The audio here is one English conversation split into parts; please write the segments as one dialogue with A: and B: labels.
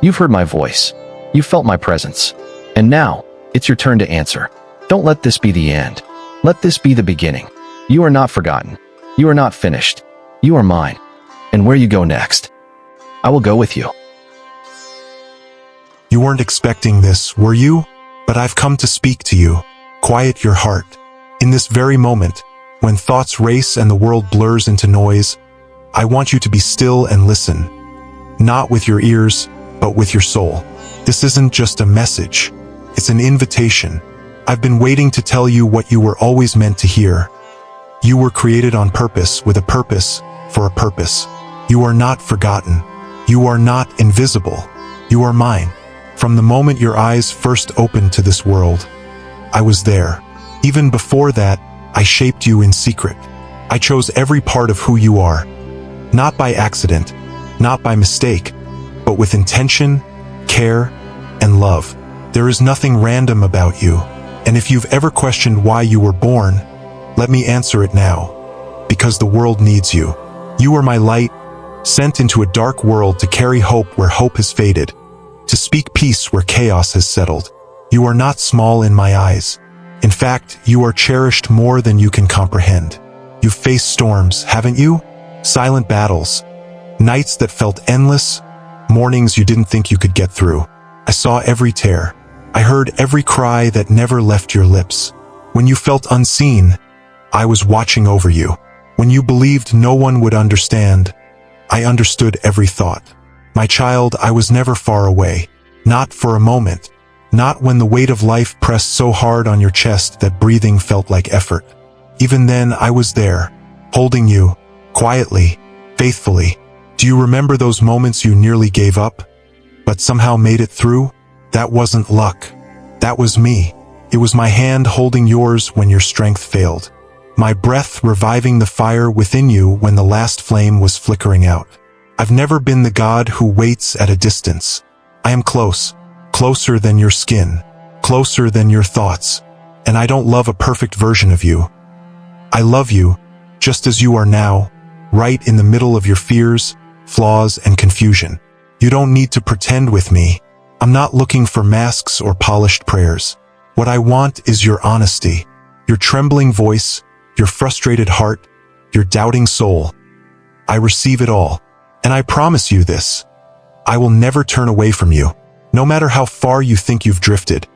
A: You've heard my voice. You've felt my presence. And now, it's your turn to answer. Don't let this be the end. Let this be the beginning. You are not forgotten. You are not finished. You are mine. And where you go next, I will go with you.
B: You weren't expecting this, were you? But I've come to speak to you. Quiet your heart. In this very moment, when thoughts race and the world blurs into noise, I want you to be still and listen. Not with your ears, but with your soul. This isn't just a message. It's an invitation. I've been waiting to tell you what you were always meant to hear. You were created on purpose, with a purpose, for a purpose. You are not forgotten. You are not invisible. You are mine. From the moment your eyes first opened to this world, I was there. Even before that, I shaped you in secret. I chose every part of who you are. Not by accident, not by mistake, but with intention, care, and love. There is nothing random about you. And if you've ever questioned why you were born, let me answer it now. Because the world needs you. You are my light, sent into a dark world to carry hope where hope has faded, to speak peace where chaos has settled. You are not small in my eyes. In fact, you are cherished more than you can comprehend. You've faced storms, haven't you? Silent battles, nights that felt endless, mornings you didn't think you could get through. I saw every tear. I heard every cry that never left your lips. When you felt unseen, I was watching over you. When you believed no one would understand, I understood every thought. My child, I was never far away. Not for a moment. Not when the weight of life pressed so hard on your chest that breathing felt like effort. Even then, I was there, holding you, quietly, faithfully. Do you remember those moments you nearly gave up, but somehow made it through? That wasn't luck. That was me. It was my hand holding yours when your strength failed. My breath reviving the fire within you when the last flame was flickering out. I've never been the God who waits at a distance. I am close, closer than your skin, closer than your thoughts. And I don't love a perfect version of you. I love you, just as you are now, right in the middle of your fears, flaws, and confusion. You don't need to pretend with me. I'm not looking for masks or polished prayers. What I want is your honesty, your trembling voice, your frustrated heart, your doubting soul. I receive it all. And I promise you this. I will never turn away from you. No matter how far you think you've drifted,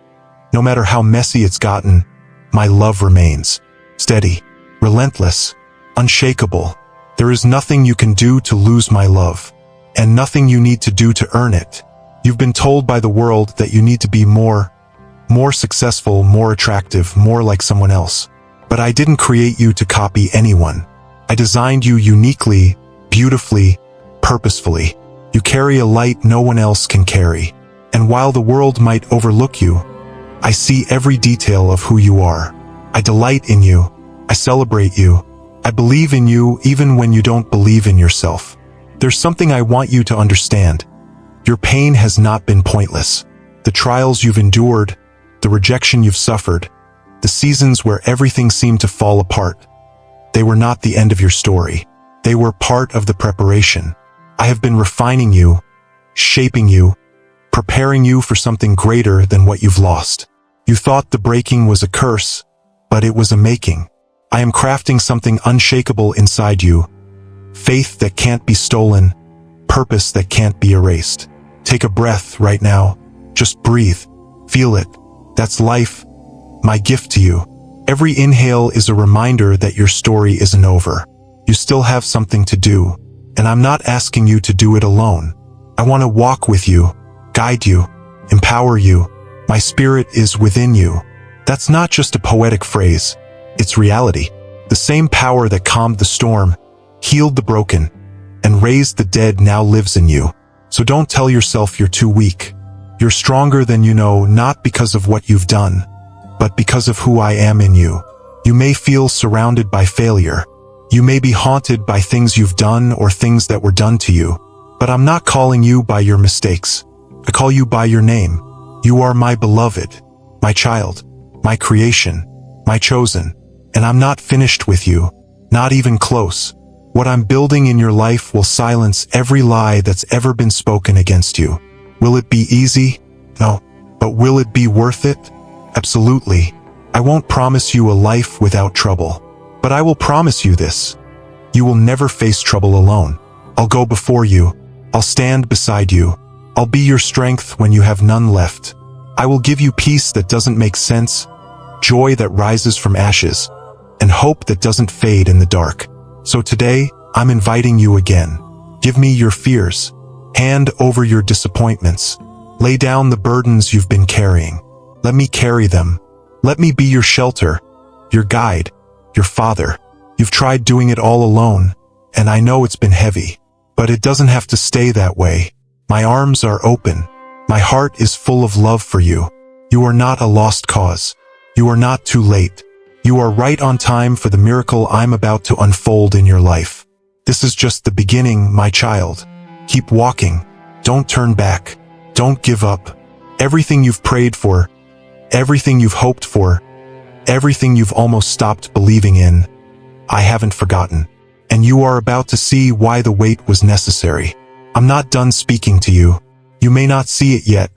B: no matter how messy it's gotten, my love remains. Steady, relentless, unshakable. There is nothing you can do to lose my love, and nothing you need to do to earn it. You've been told by the world that you need to be more successful, more attractive, more like someone else. But I didn't create you to copy anyone. I designed you uniquely, beautifully, purposefully. You carry a light no one else can carry. And while the world might overlook you, I see every detail of who you are. I delight in you. I celebrate you. I believe in you even when you don't believe in yourself. There's something I want you to understand. Your pain has not been pointless. The trials you've endured, the rejection you've suffered, the seasons where everything seemed to fall apart, they were not the end of your story. They were part of the preparation. I have been refining you, shaping you, preparing you for something greater than what you've lost. You thought the breaking was a curse, but it was a making. I am crafting something unshakable inside you. Faith that can't be stolen, purpose that can't be erased. Take a breath right now. Just breathe. Feel it. That's life. My gift to you. Every inhale is a reminder that your story isn't over. You still have something to do, and I'm not asking you to do it alone. I want to walk with you, guide you, empower you. My spirit is within you. That's not just a poetic phrase. It's reality. The same power that calmed the storm, healed the broken, and raised the dead now lives in you. So don't tell yourself you're too weak. You're stronger than you know, not because of what you've done, but because of who I am in you. You may feel surrounded by failure. You may be haunted by things you've done or things that were done to you. But I'm not calling you by your mistakes. I call you by your name. You are my beloved, my child, my creation, my chosen. And I'm not finished with you, not even close. What I'm building in your life will silence every lie that's ever been spoken against you. Will it be easy? No. But will it be worth it? Absolutely. I won't promise you a life without trouble. But I will promise you this. You will never face trouble alone. I'll go before you. I'll stand beside you. I'll be your strength when you have none left. I will give you peace that doesn't make sense, joy that rises from ashes, and hope that doesn't fade in the dark. So today, I'm inviting you again. Give me your fears. Hand over your disappointments. Lay down the burdens you've been carrying. Let me carry them. Let me be your shelter, your guide, your father. You've tried doing it all alone, and I know it's been heavy. But it doesn't have to stay that way. My arms are open. My heart is full of love for you. You are not a lost cause. You are not too late. You are right on time for the miracle I'm about to unfold in your life. This is just the beginning, my child. Keep walking. Don't turn back. Don't give up. Everything you've prayed for, everything you've hoped for, everything you've almost stopped believing in, I haven't forgotten. And you are about to see why the wait was necessary. I'm not done speaking to you. You may not see it yet,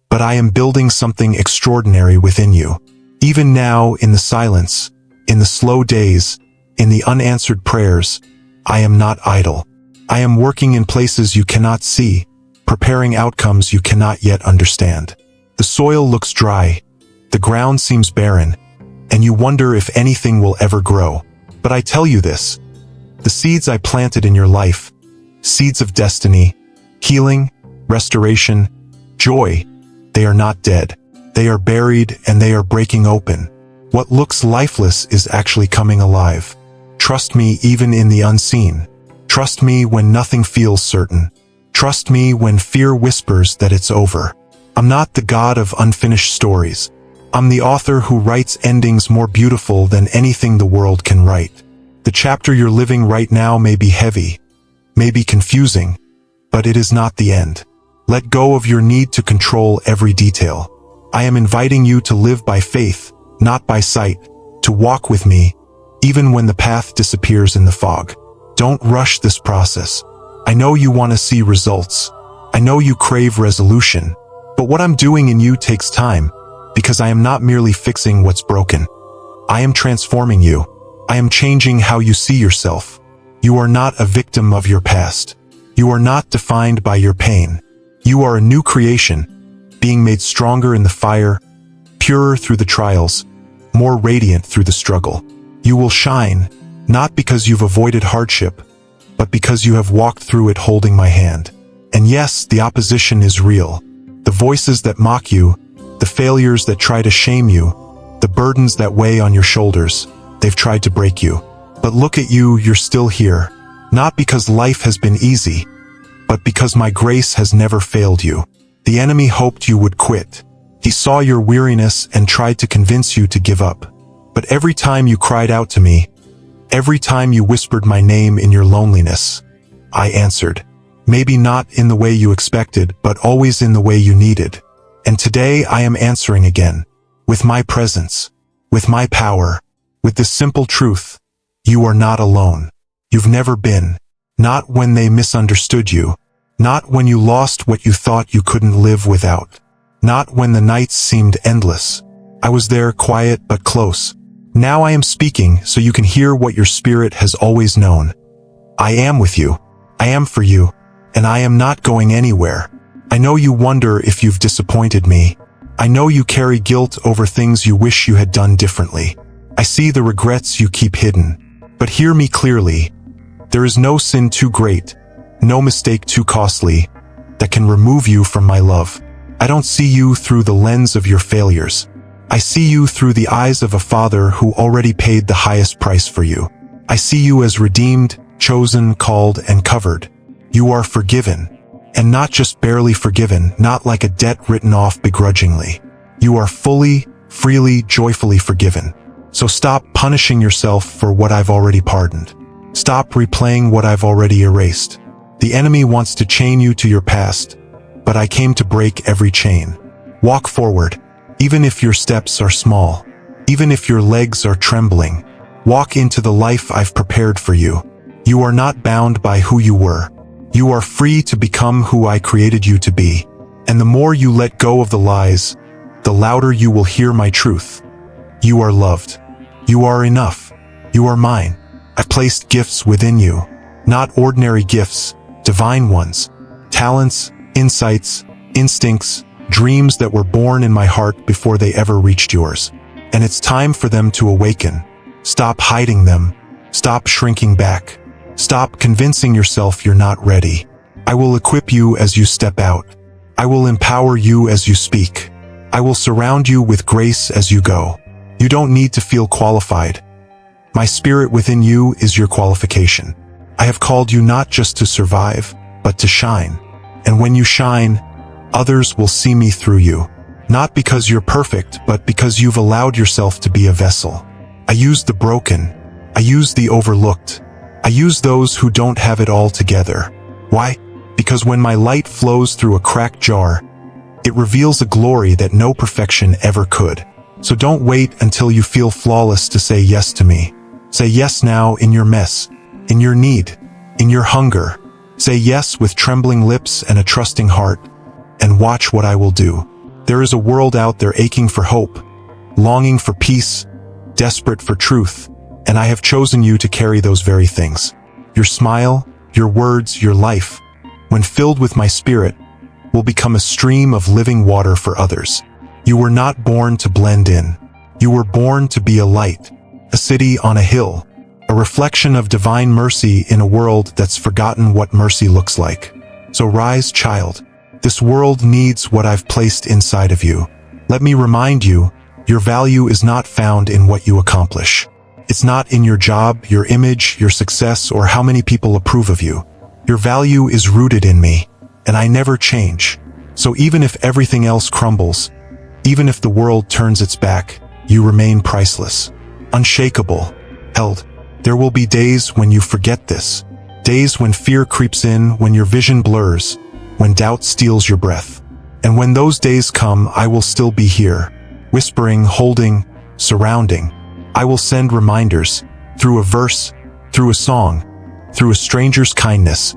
B: but I am building something extraordinary within you. Even now, in the silence, in the slow days, in the unanswered prayers, I am not idle. I am working in places you cannot see, preparing outcomes you cannot yet understand. The soil looks dry, the ground seems barren, and you wonder if anything will ever grow. But I tell you this, the seeds I planted in your life, seeds of destiny, healing, restoration, joy, they are not dead. They are buried and they are breaking open. What looks lifeless is actually coming alive. Trust me even in the unseen. Trust me when nothing feels certain. Trust me when fear whispers that it's over. I'm not the God of unfinished stories. I'm the author who writes endings more beautiful than anything the world can write. The chapter you're living right now may be heavy, may be confusing, but it is not the end. Let go of your need to control every detail. I am inviting you to live by faith, not by sight, to walk with me, even when the path disappears in the fog. Don't rush this process. I know you want to see results. I know you crave resolution. But what I'm doing in you takes time, because I am not merely fixing what's broken. I am transforming you. I am changing how you see yourself. You are not a victim of your past. You are not defined by your pain. You are a new creation, being made stronger in the fire, purer through the trials, more radiant through the struggle. You will shine, not because you've avoided hardship, but because you have walked through it holding my hand. And yes, the opposition is real. The voices that mock you, the failures that try to shame you, the burdens that weigh on your shoulders, they've tried to break you. But look at you, you're still here. Not because life has been easy, but because my grace has never failed you. The enemy hoped you would quit. He saw your weariness and tried to convince you to give up. But every time you cried out to me, every time you whispered my name in your loneliness, I answered. Maybe not in the way you expected, but always in the way you needed. And today I am answering again, with my presence, with my power, with this simple truth. You are not alone. You've never been. Not when they misunderstood you. Not when you lost what you thought you couldn't live without. Not when the nights seemed endless. I was there, quiet but close. Now I am speaking so you can hear what your spirit has always known. I am with you. I am for you. And I am not going anywhere. I know you wonder if you've disappointed me. I know you carry guilt over things you wish you had done differently. I see the regrets you keep hidden. But hear me clearly. There is no sin too great, no mistake too costly, that can remove you from my love. I don't see you through the lens of your failures. I see you through the eyes of a father who already paid the highest price for you. I see you as redeemed, chosen, called, and covered. You are forgiven. And not just barely forgiven, not like a debt written off begrudgingly. You are fully, freely, joyfully forgiven. So stop punishing yourself for what I've already pardoned. Stop replaying what I've already erased. The enemy wants to chain you to your past, but I came to break every chain. Walk forward, even if your steps are small, even if your legs are trembling. Walk into the life I've prepared for you. You are not bound by who you were. You are free to become who I created you to be. And the more you let go of the lies, the louder you will hear my truth. You are loved. You are enough. You are mine. I placed gifts within you, not ordinary gifts, divine ones. Talents, insights, instincts, dreams that were born in my heart before they ever reached yours. And it's time for them to awaken. Stop hiding them. Stop shrinking back. Stop convincing yourself you're not ready. I will equip you as you step out. I will empower you as you speak. I will surround you with grace as you go. You don't need to feel qualified. My spirit within you is your qualification. I have called you not just to survive, but to shine. And when you shine, others will see me through you. Not because you're perfect, but because you've allowed yourself to be a vessel. I use the broken. I use the overlooked. I use those who don't have it all together. Why? Because when my light flows through a cracked jar, it reveals a glory that no perfection ever could. So don't wait until you feel flawless to say yes to me. Say yes now in your mess, in your need, in your hunger. Say yes with trembling lips and a trusting heart, and watch what I will do. There is a world out there aching for hope, longing for peace, desperate for truth, and I have chosen you to carry those very things. Your smile, your words, your life, when filled with my spirit, will become a stream of living water for others. You were not born to blend in. You were born to be a light, a city on a hill, a reflection of divine mercy in a world that's forgotten what mercy looks like. So rise, child. This world needs what I've placed inside of you. Let me remind you, your value is not found in what you accomplish. It's not in your job, your image, your success, or how many people approve of you. Your value is rooted in me, and I never change. So even if everything else crumbles, even if the world turns its back, you remain priceless, unshakable, held. There will be days when you forget this. Days when fear creeps in, when your vision blurs, when doubt steals your breath. And when those days come, I will still be here, whispering, holding, surrounding. I will send reminders, through a verse, through a song, through a stranger's kindness,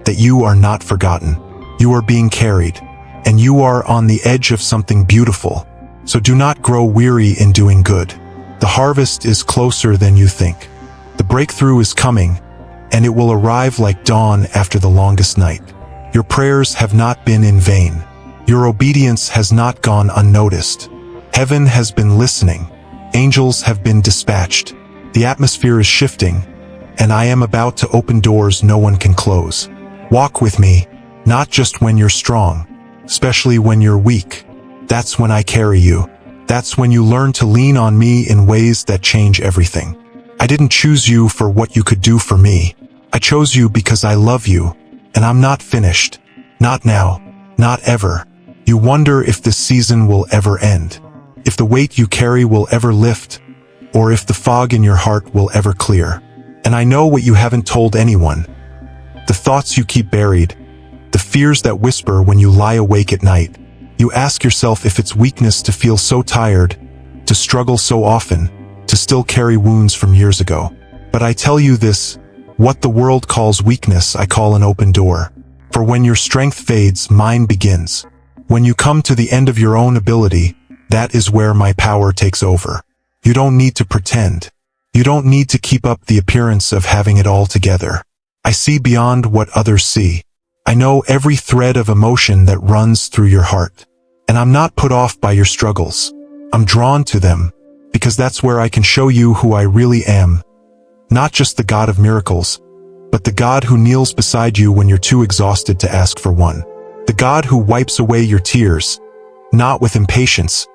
B: that you are not forgotten. You are being carried, and you are on the edge of something beautiful. So do not grow weary in doing good. The harvest is closer than you think. The breakthrough is coming, and it will arrive like dawn after the longest night. Your prayers have not been in vain. Your obedience has not gone unnoticed. Heaven has been listening. Angels have been dispatched. The atmosphere is shifting, and I am about to open doors no one can close. Walk with me, not just when you're strong, especially when you're weak. That's when I carry you. That's when you learn to lean on me in ways that change everything. I didn't choose you for what you could do for me. I chose you because I love you, and I'm not finished. Not now, not ever. You wonder if this season will ever end, if the weight you carry will ever lift, or if the fog in your heart will ever clear. And I know what you haven't told anyone. The thoughts you keep buried, the fears that whisper when you lie awake at night. You ask yourself if it's weakness to feel so tired, to struggle so often, to still carry wounds from years ago. But I tell you this, what the world calls weakness, I call an open door. For when your strength fades, mine begins. When you come to the end of your own ability, that is where my power takes over. You don't need to pretend. You don't need to keep up the appearance of having it all together. I see beyond what others see. I know every thread of emotion that runs through your heart. And I'm not put off by your struggles. I'm drawn to them, because that's where I can show you who I really am. Not just the God of miracles, but the God who kneels beside you when you're too exhausted to ask for one. The God who wipes away your tears, not with impatience,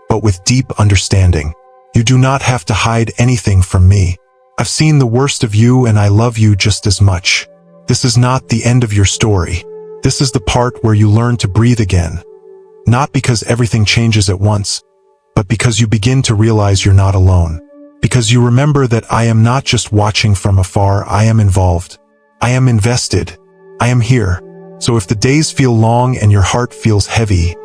B: but with deep understanding. You do not have to hide anything from me. I've seen the worst of you and I love you just as much. This is not the end of your story. This is the part where you learn to breathe again. Not because everything changes at once, but because you begin to realize you're not alone. Because you remember that I am not just watching from afar, I am involved. I am invested. I am here. So if the days feel long and your heart feels heavy,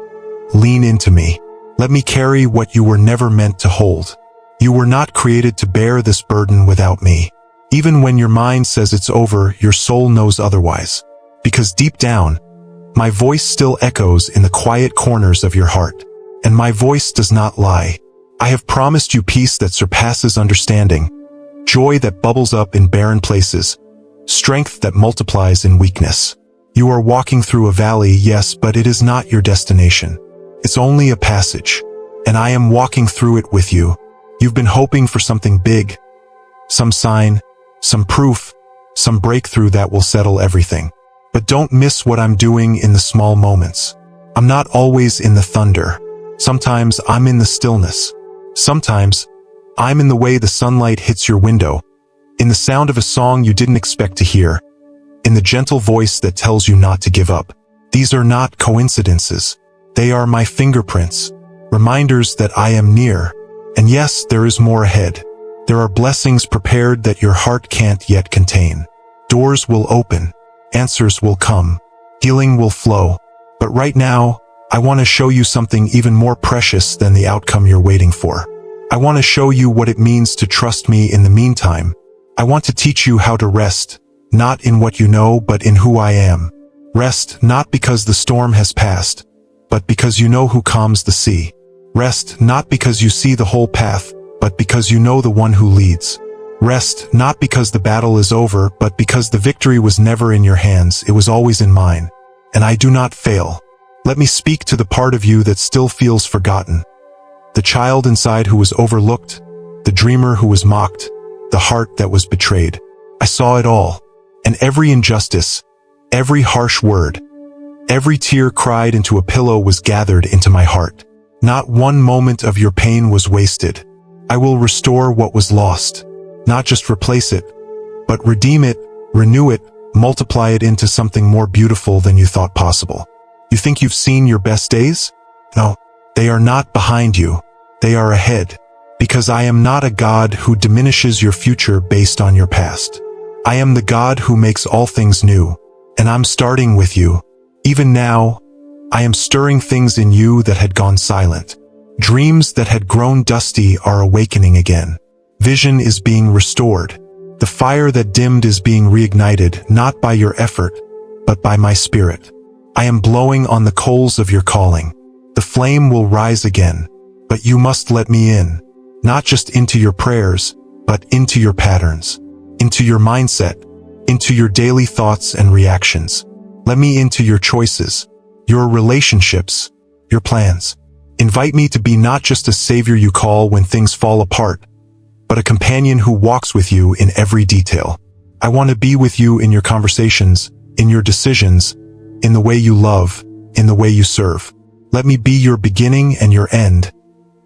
B: lean into me. Let me carry what you were never meant to hold. You were not created to bear this burden without me. Even when your mind says it's over, your soul knows otherwise. Because deep down, My voice still echoes in the quiet corners of your heart. And my voice does not lie. I have promised you peace that surpasses understanding, joy that bubbles up in barren places, strength that multiplies in weakness. You are walking through a valley, yes, but it is not your destination. It's only a passage, and I am walking through it with you. You've been hoping for something big, some sign, some proof, some breakthrough that will settle everything. But don't miss what I'm doing in the small moments. I'm not always in the thunder. Sometimes I'm in the stillness. Sometimes I'm in the way the sunlight hits your window, in the sound of a song you didn't expect to hear, in the gentle voice that tells you not to give up. These are not coincidences. They are my fingerprints, reminders that I am near. And yes, there is more ahead. There are blessings prepared that your heart can't yet contain. Doors will open, answers will come, healing will flow. But right now, I want to show you something even more precious than the outcome you're waiting for. I want to show you what it means to trust me in the meantime. I want to teach you how to rest, not in what you know, but in who I am. Rest not because the storm has passed, but because you know who calms the sea. Rest not because you see the whole path, but because you know the one who leads. Rest not because the battle is over, but because the victory was never in your hands, it was always in mine. And I do not fail. Let me speak to the part of you that still feels forgotten. The child inside who was overlooked, the dreamer who was mocked, the heart that was betrayed. I saw it all, and every injustice, every harsh word, every tear cried into a pillow was gathered into my heart. Not one moment of your pain was wasted. I will restore what was lost, not just replace it, but redeem it, renew it, multiply it into something more beautiful than you thought possible. You think you've seen your best days? No, they are not behind you. They are ahead. Because I am not a God who diminishes your future based on your past. I am the God who makes all things new. And I'm starting with you. Even now, I am stirring things in you that had gone silent. Dreams that had grown dusty are awakening again. Vision is being restored. The fire that dimmed is being reignited, not by your effort, but by my spirit. I am blowing on the coals of your calling. The flame will rise again, but you must let me in, not just into your prayers, but into your patterns, into your mindset, into your daily thoughts and reactions. Let me into your choices, your relationships, your plans. Invite me to be not just a savior you call when things fall apart, but a companion who walks with you in every detail. I want to be with you in your conversations, in your decisions, in the way you love, in the way you serve. Let me be your beginning and your end,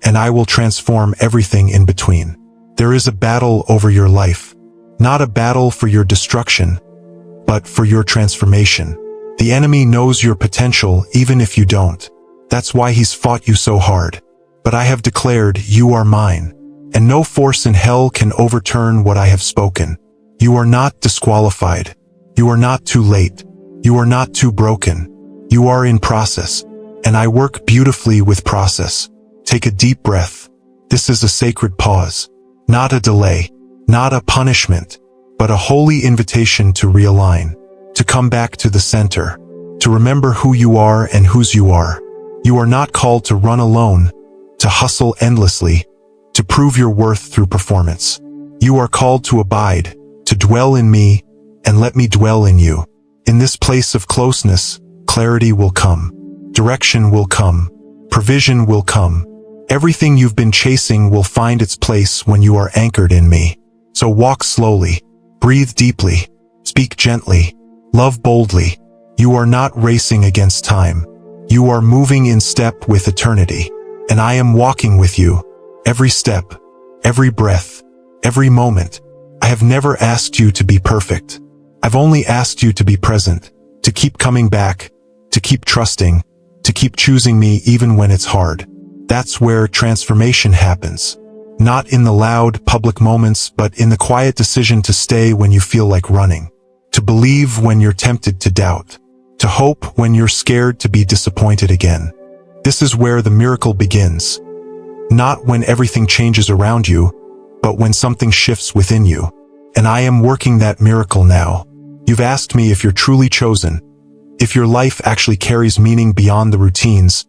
B: and I will transform everything in between. There is a battle over your life, not a battle for your destruction, but for your transformation. The enemy knows your potential even if you don't. That's why he's fought you so hard. But I have declared you are mine, and no force in hell can overturn what I have spoken. You are not disqualified. You are not too late. You are not too broken. You are in process, and I work beautifully with process. Take a deep breath. This is a sacred pause, not a delay, not a punishment, but a holy invitation to realign, to come back to the center, to remember who you are and whose you are. You are not called to run alone, to hustle endlessly, to prove your worth through performance. You are called to abide, to dwell in me, and let me dwell in you. In this place of closeness, clarity will come, direction will come, provision will come. Everything you've been chasing will find its place when you are anchored in me. So walk slowly, breathe deeply, speak gently, love boldly. You are not racing against time. You are moving in step with eternity. And I am walking with you. Every step, every breath, every moment. I have never asked you to be perfect. I've only asked you to be present, to keep coming back, to keep trusting, to keep choosing me even when it's hard. That's where transformation happens. Not in the loud, public moments, but in the quiet decision to stay when you feel like running. To believe when you're tempted to doubt. To hope when you're scared to be disappointed again. This is where the miracle begins. Not when everything changes around you, but when something shifts within you. And I am working that miracle now. You've asked me if you're truly chosen, if your life actually carries meaning beyond the routines,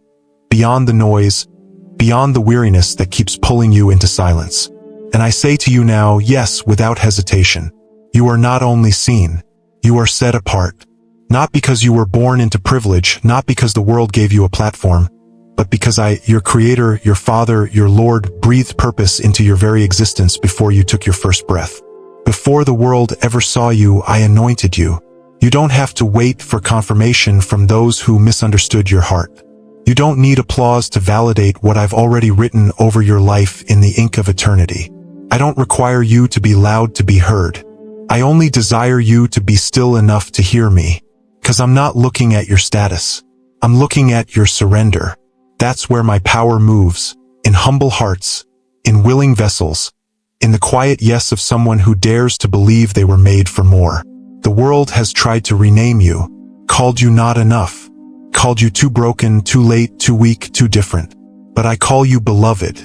B: beyond the noise, beyond the weariness that keeps pulling you into silence. And I say to you now, yes, without hesitation, you are not only seen, you are set apart. Not because you were born into privilege, not because the world gave you a platform, but because I, your Creator, your Father, your Lord, breathed purpose into your very existence before you took your first breath. Before the world ever saw you, I anointed you. You don't have to wait for confirmation from those who misunderstood your heart. You don't need applause to validate what I've already written over your life in the ink of eternity. I don't require you to be loud to be heard. I only desire you to be still enough to hear me. 'Cause I'm not looking at your status. I'm looking at your surrender. That's where my power moves, in humble hearts, in willing vessels, in the quiet yes of someone who dares to believe they were made for more. The world has tried to rename you, called you not enough, called you too broken, too late, too weak, too different. But I call you beloved.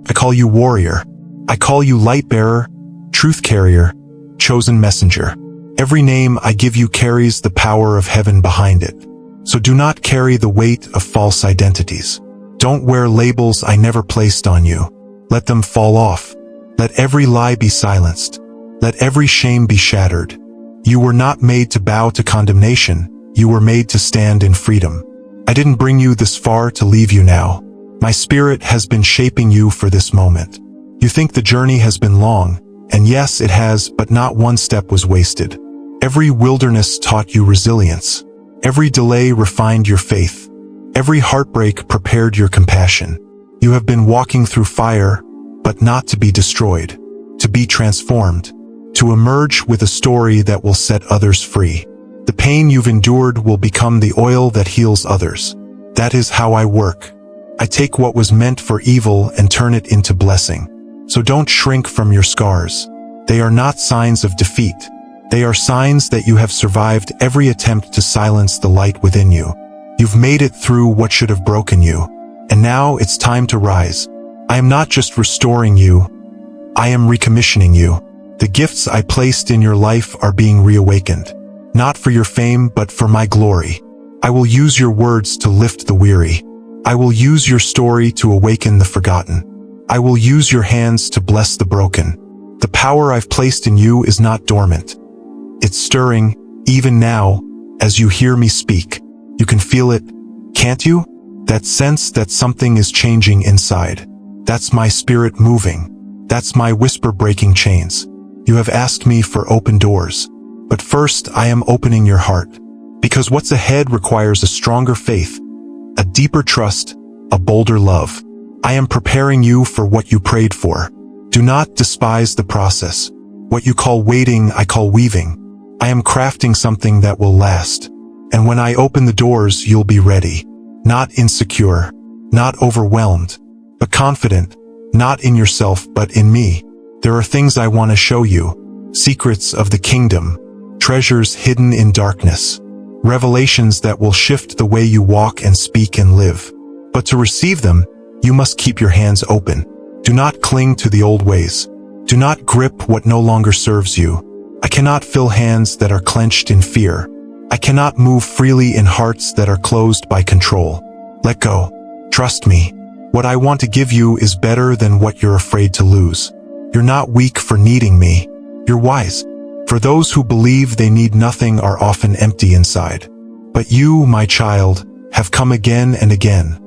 B: I call you warrior. I call you light bearer, truth carrier, chosen messenger. Every name I give you carries the power of heaven behind it. So do not carry the weight of false identities. Don't wear labels I never placed on you. Let them fall off. Let every lie be silenced. Let every shame be shattered. You were not made to bow to condemnation. You were made to stand in freedom. I didn't bring you this far to leave you now. My spirit has been shaping you for this moment. You think the journey has been long, and yes, it has, but not one step was wasted. Every wilderness taught you resilience. Every delay refined your faith. Every heartbreak prepared your compassion. You have been walking through fire, but not to be destroyed, to be transformed, to emerge with a story that will set others free. The pain you've endured will become the oil that heals others. That is how I work. I take what was meant for evil and turn it into blessing. So don't shrink from your scars. They are not signs of defeat. They are signs that you have survived every attempt to silence the light within you. You've made it through what should have broken you. And now it's time to rise. I am not just restoring you. I am recommissioning you. The gifts I placed in your life are being reawakened. Not for your fame, but for my glory. I will use your words to lift the weary. I will use your story to awaken the forgotten. I will use your hands to bless the broken. The power I've placed in you is not dormant. It's stirring, even now, as you hear me speak. You can feel it, can't you? That sense that something is changing inside. That's my spirit moving. That's my whisper breaking chains. You have asked me for open doors. But first, I am opening your heart. Because what's ahead requires a stronger faith, a deeper trust, a bolder love. I am preparing you for what you prayed for. Do not despise the process. What you call waiting, I call weaving. I am crafting something that will last. And when I open the doors, you'll be ready. Not insecure, not overwhelmed, but confident, not in yourself, but in me. There are things I want to show you. Secrets of the kingdom. Treasures hidden in darkness. Revelations that will shift the way you walk and speak and live. But to receive them, you must keep your hands open. Do not cling to the old ways. Do not grip what no longer serves you. I cannot fill hands that are clenched in fear. I cannot move freely in hearts that are closed by control. Let go. Trust me. What I want to give you is better than what you're afraid to lose. You're not weak for needing me. You're wise. For those who believe they need nothing are often empty inside. But you, my child, have come again and again.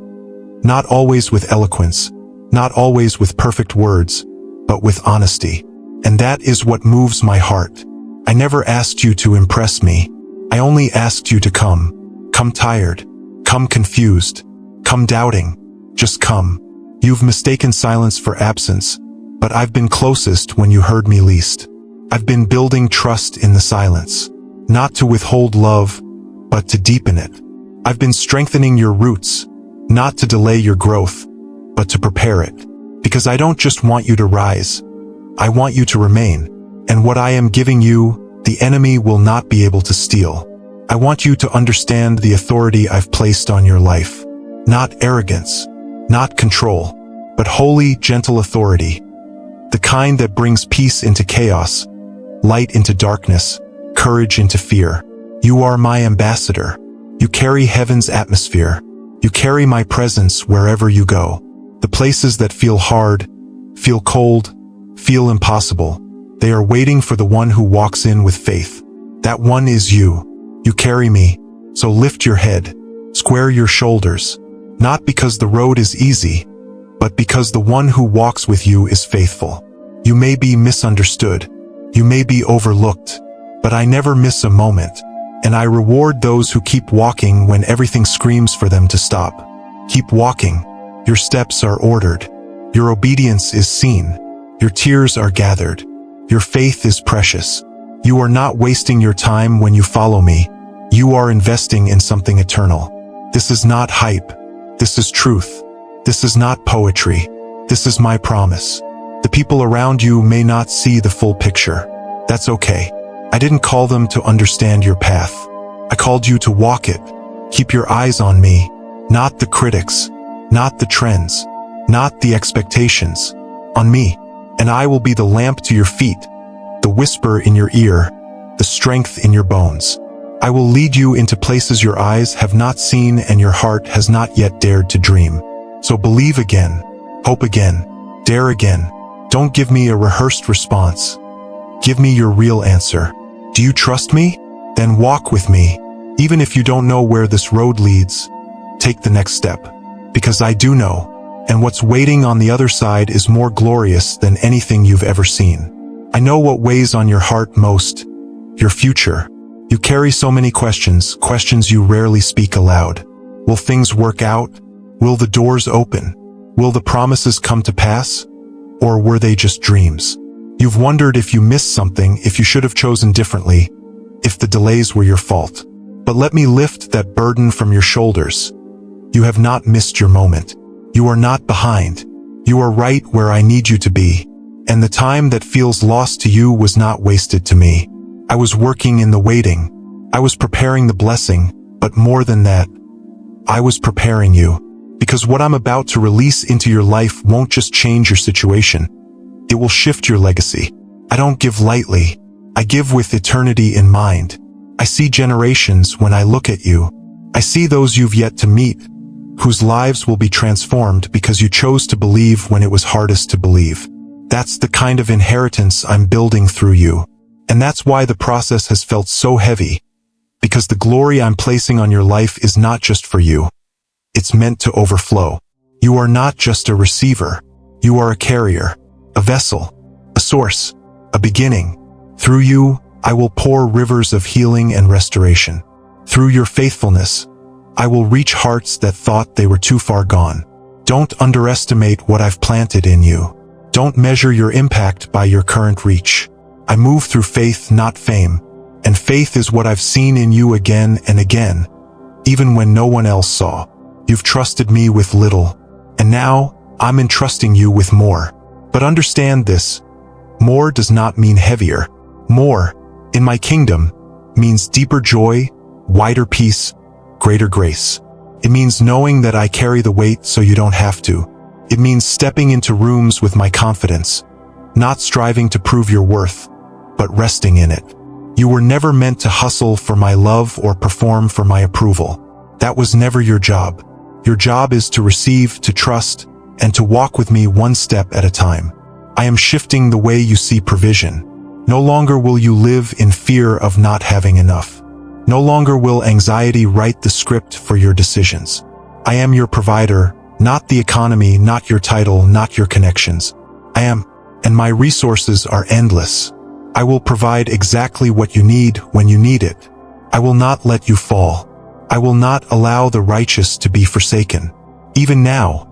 B: Not always with eloquence, not always with perfect words, but with honesty. And that is what moves my heart. I never asked you to impress me. I only asked you to come. Come tired. Come confused. Come doubting. Just come. You've mistaken silence for absence, but I've been closest when you heard me least. I've been building trust in the silence, not to withhold love, but to deepen it. I've been strengthening your roots, not to delay your growth, but to prepare it. Because I don't just want you to rise. I want you to remain. And what I am giving you, the enemy will not be able to steal. I want you to understand the authority I've placed on your life. Not arrogance, not control, but holy, gentle authority. The kind that brings peace into chaos, light into darkness, courage into fear. You are my ambassador. You carry heaven's atmosphere. You carry my presence wherever you go. The places that feel hard, feel cold, feel impossible, they are waiting for the one who walks in with faith. That one is you. You carry me. So lift your head, square your shoulders, not because the road is easy, but because the one who walks with you is faithful. You may be misunderstood. You may be overlooked, but I never miss a moment, and I reward those who keep walking when everything screams for them to stop. Keep walking. Your steps are ordered. Your obedience is seen. Your tears are gathered. Your faith is precious. You are not wasting your time when you follow me. You are investing in something eternal. This is not hype. This is truth. This is not poetry. This is my promise. The people around you may not see the full picture. That's okay. I didn't call them to understand your path. I called you to walk it. Keep your eyes on me, not the critics, not the trends, not the expectations. On me, and I will be the lamp to your feet, the whisper in your ear, the strength in your bones. I will lead you into places your eyes have not seen and your heart has not yet dared to dream. So believe again, hope again, dare again. Don't give me a rehearsed response. Give me your real answer. Do you trust me? Then walk with me. Even if you don't know where this road leads, take the next step. Because I do know, and what's waiting on the other side is more glorious than anything you've ever seen. I know what weighs on your heart most, your future. You carry so many questions, questions you rarely speak aloud. Will things work out? Will the doors open? Will the promises come to pass? Or were they just dreams? You've wondered if you missed something, if you should have chosen differently, if the delays were your fault. But let me lift that burden from your shoulders. You have not missed your moment. You are not behind. You are right where I need you to be. And the time that feels lost to you was not wasted to me. I was working in the waiting. I was preparing the blessing, but more than that, I was preparing you. Because what I'm about to release into your life won't just change your situation. It will shift your legacy. I don't give lightly. I give with eternity in mind. I see generations when I look at you. I see those you've yet to meet, whose lives will be transformed because you chose to believe when it was hardest to believe. That's the kind of inheritance I'm building through you. And that's why the process has felt so heavy. Because the glory I'm placing on your life is not just for you. It's meant to overflow. You are not just a receiver. You are a carrier, a vessel, a source, a beginning. Through you, I will pour rivers of healing and restoration. Through your faithfulness, I will reach hearts that thought they were too far gone. Don't underestimate what I've planted in you. Don't measure your impact by your current reach. I move through faith, not fame. And faith is what I've seen in you again and again, even when no one else saw. You've trusted me with little, and now I'm entrusting you with more. But understand this, more does not mean heavier. More, in my kingdom, means deeper joy, wider peace, greater grace. It means knowing that I carry the weight so you don't have to. It means stepping into rooms with my confidence, not striving to prove your worth, but resting in it. You were never meant to hustle for my love or perform for my approval. That was never your job. Your job is to receive, to trust, and to walk with me one step at a time. I am shifting the way you see provision. No longer will you live in fear of not having enough. No longer will anxiety write the script for your decisions. I am your provider, not the economy, not your title, not your connections. I am, and my resources are endless. I will provide exactly what you need when you need it. I will not let you fall. I will not allow the righteous to be forsaken. Even now,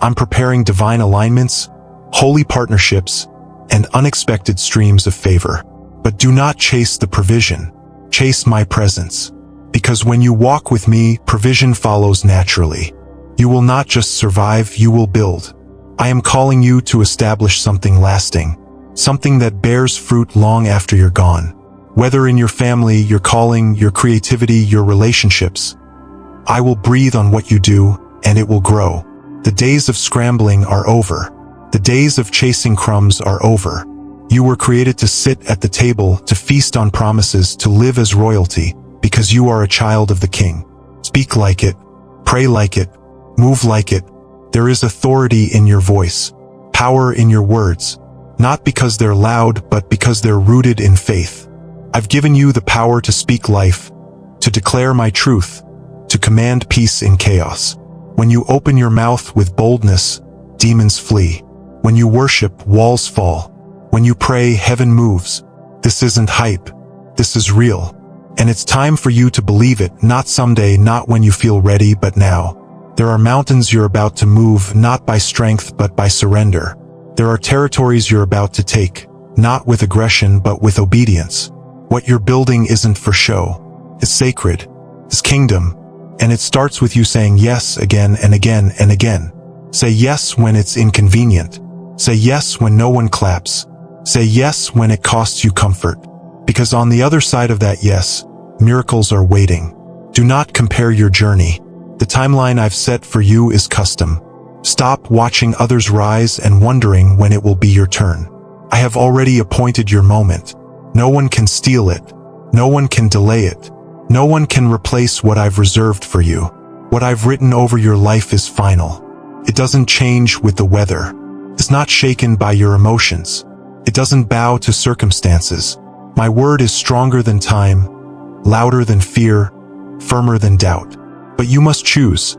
B: I'm preparing divine alignments, holy partnerships, and unexpected streams of favor. But do not chase the provision. Chase my presence. Because when you walk with me, provision follows naturally. You will not just survive, you will build. I am calling you to establish something lasting, something that bears fruit long after you're gone. Whether in your family, your calling, your creativity, your relationships, I will breathe on what you do, and it will grow. The days of scrambling are over. The days of chasing crumbs are over. You were created to sit at the table, to feast on promises, to live as royalty, because you are a child of the King. Speak like it, pray like it, move like it. There is authority in your voice, power in your words, not because they're loud, but because they're rooted in faith. I've given you the power to speak life, to declare my truth, to command peace in chaos. When you open your mouth with boldness, demons flee. When you worship, walls fall. When you pray, heaven moves. This isn't hype. This is real. And it's time for you to believe it, not someday, not when you feel ready, but now. There are mountains you're about to move, not by strength, but by surrender. There are territories you're about to take, not with aggression, but with obedience. What you're building isn't for show. It's sacred. It's kingdom. And it starts with you saying yes again and again and again. Say yes when it's inconvenient. Say yes when no one claps. Say yes when it costs you comfort. Because on the other side of that yes, miracles are waiting. Do not compare your journey. The timeline I've set for you is custom. Stop watching others rise and wondering when it will be your turn. I have already appointed your moment. No one can steal it. No one can delay it. No one can replace what I've reserved for you. What I've written over your life is final. It doesn't change with the weather. It's not shaken by your emotions. It doesn't bow to circumstances. My word is stronger than time, louder than fear, firmer than doubt. But you must choose.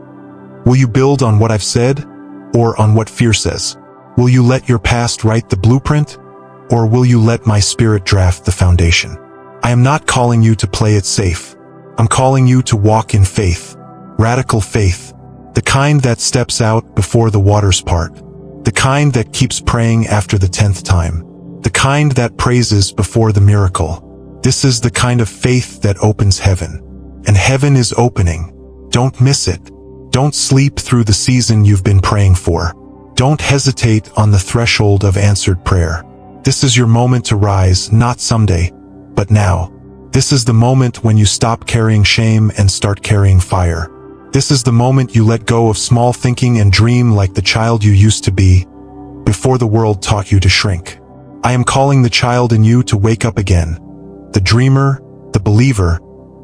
B: Will you build on what I've said, or on what fear says? Will you let your past write the blueprint, or will you let my spirit draft the foundation? I am not calling you to play it safe. I'm calling you to walk in faith, radical faith, the kind that steps out before the waters part, the kind that keeps praying after the 10th time, the kind that praises before the miracle. This is the kind of faith that opens heaven. And heaven is opening. Don't miss it. Don't sleep through the season you've been praying for. Don't hesitate on the threshold of answered prayer. This is your moment to rise, not someday, but now. This is the moment when you stop carrying shame and start carrying fire. This is the moment you let go of small thinking and dream like the child you used to be, before the world taught you to shrink. I am calling the child in you to wake up again. The dreamer, the believer,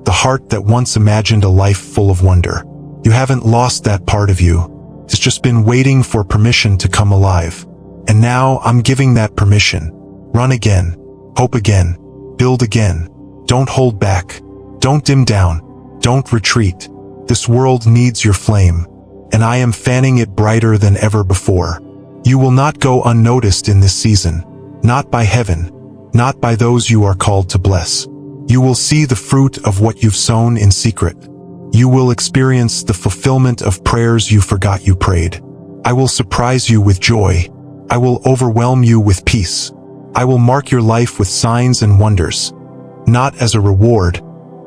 B: the heart that once imagined a life full of wonder. You haven't lost that part of you. It's just been waiting for permission to come alive. And now I'm giving that permission. Run again. Hope again. Build again. Don't hold back. Don't dim down. Don't retreat. This world needs your flame, and I am fanning it brighter than ever before. You will not go unnoticed in this season, not by heaven, not by those you are called to bless. You will see the fruit of what you've sown in secret. You will experience the fulfillment of prayers you forgot you prayed. I will surprise you with joy. I will overwhelm you with peace. I will mark your life with signs and wonders, not as a reward,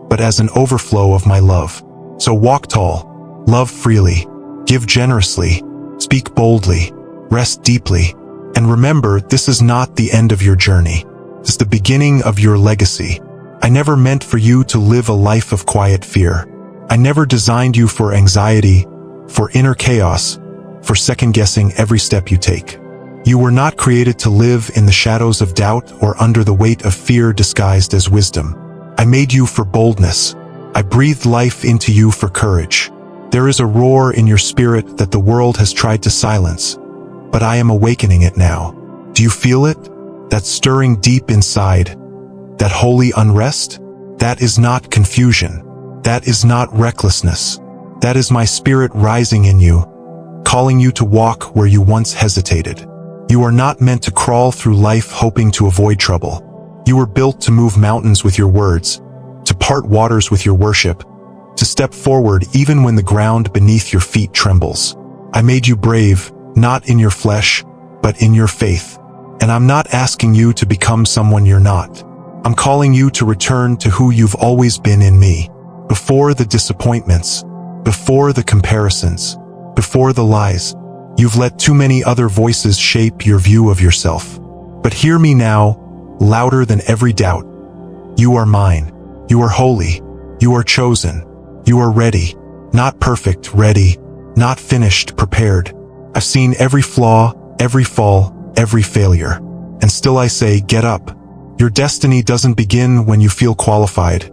B: but as an overflow of my love. So walk tall, love freely, give generously, speak boldly, rest deeply, and remember, this is not the end of your journey. It's the beginning of your legacy. I never meant for you to live a life of quiet fear. I never designed you for anxiety, for inner chaos, for second-guessing every step you take. You were not created to live in the shadows of doubt or under the weight of fear disguised as wisdom. I made you for boldness. I breathed life into you for courage. There is a roar in your spirit that the world has tried to silence, but I am awakening it now. Do you feel it? That stirring deep inside, that holy unrest? That is not confusion. That is not recklessness. That is my spirit rising in you, calling you to walk where you once hesitated. You are not meant to crawl through life hoping to avoid trouble. You were built to move mountains with your words, to part waters with your worship, to step forward even when the ground beneath your feet trembles. I made you brave, not in your flesh, but in your faith. And I'm not asking you to become someone you're not. I'm calling you to return to who you've always been in me. Before the disappointments, before the comparisons, before the lies, you've let too many other voices shape your view of yourself. But hear me now, louder than every doubt. You are mine. You are holy. You are chosen. You are ready. Not perfect, ready. Not finished, prepared. I've seen every flaw, every fall, every failure. And still I say, get up. Your destiny doesn't begin when you feel qualified.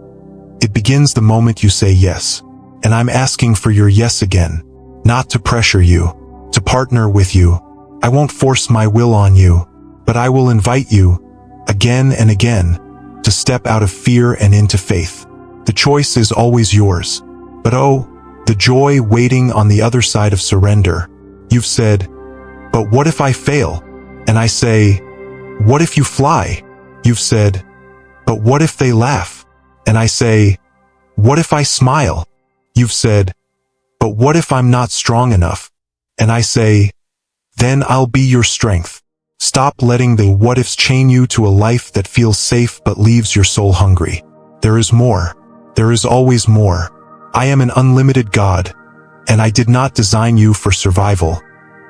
B: It begins the moment you say yes. and I'm asking for your yes again, not to pressure you, to partner with you. I won't force my will on you, but I will invite you, again and again, to step out of fear and into faith. The choice is always yours. But oh, the joy waiting on the other side of surrender. You've said, but what if I fail? And I say, what if you fly? You've said, but what if they laugh? And I say, what if I smile? You've said, but what if I'm not strong enough? And I say, then I'll be your strength. Stop letting the what-ifs chain you to a life that feels safe but leaves your soul hungry. There is more. There is always more. I am an unlimited God, and I did not design you for survival.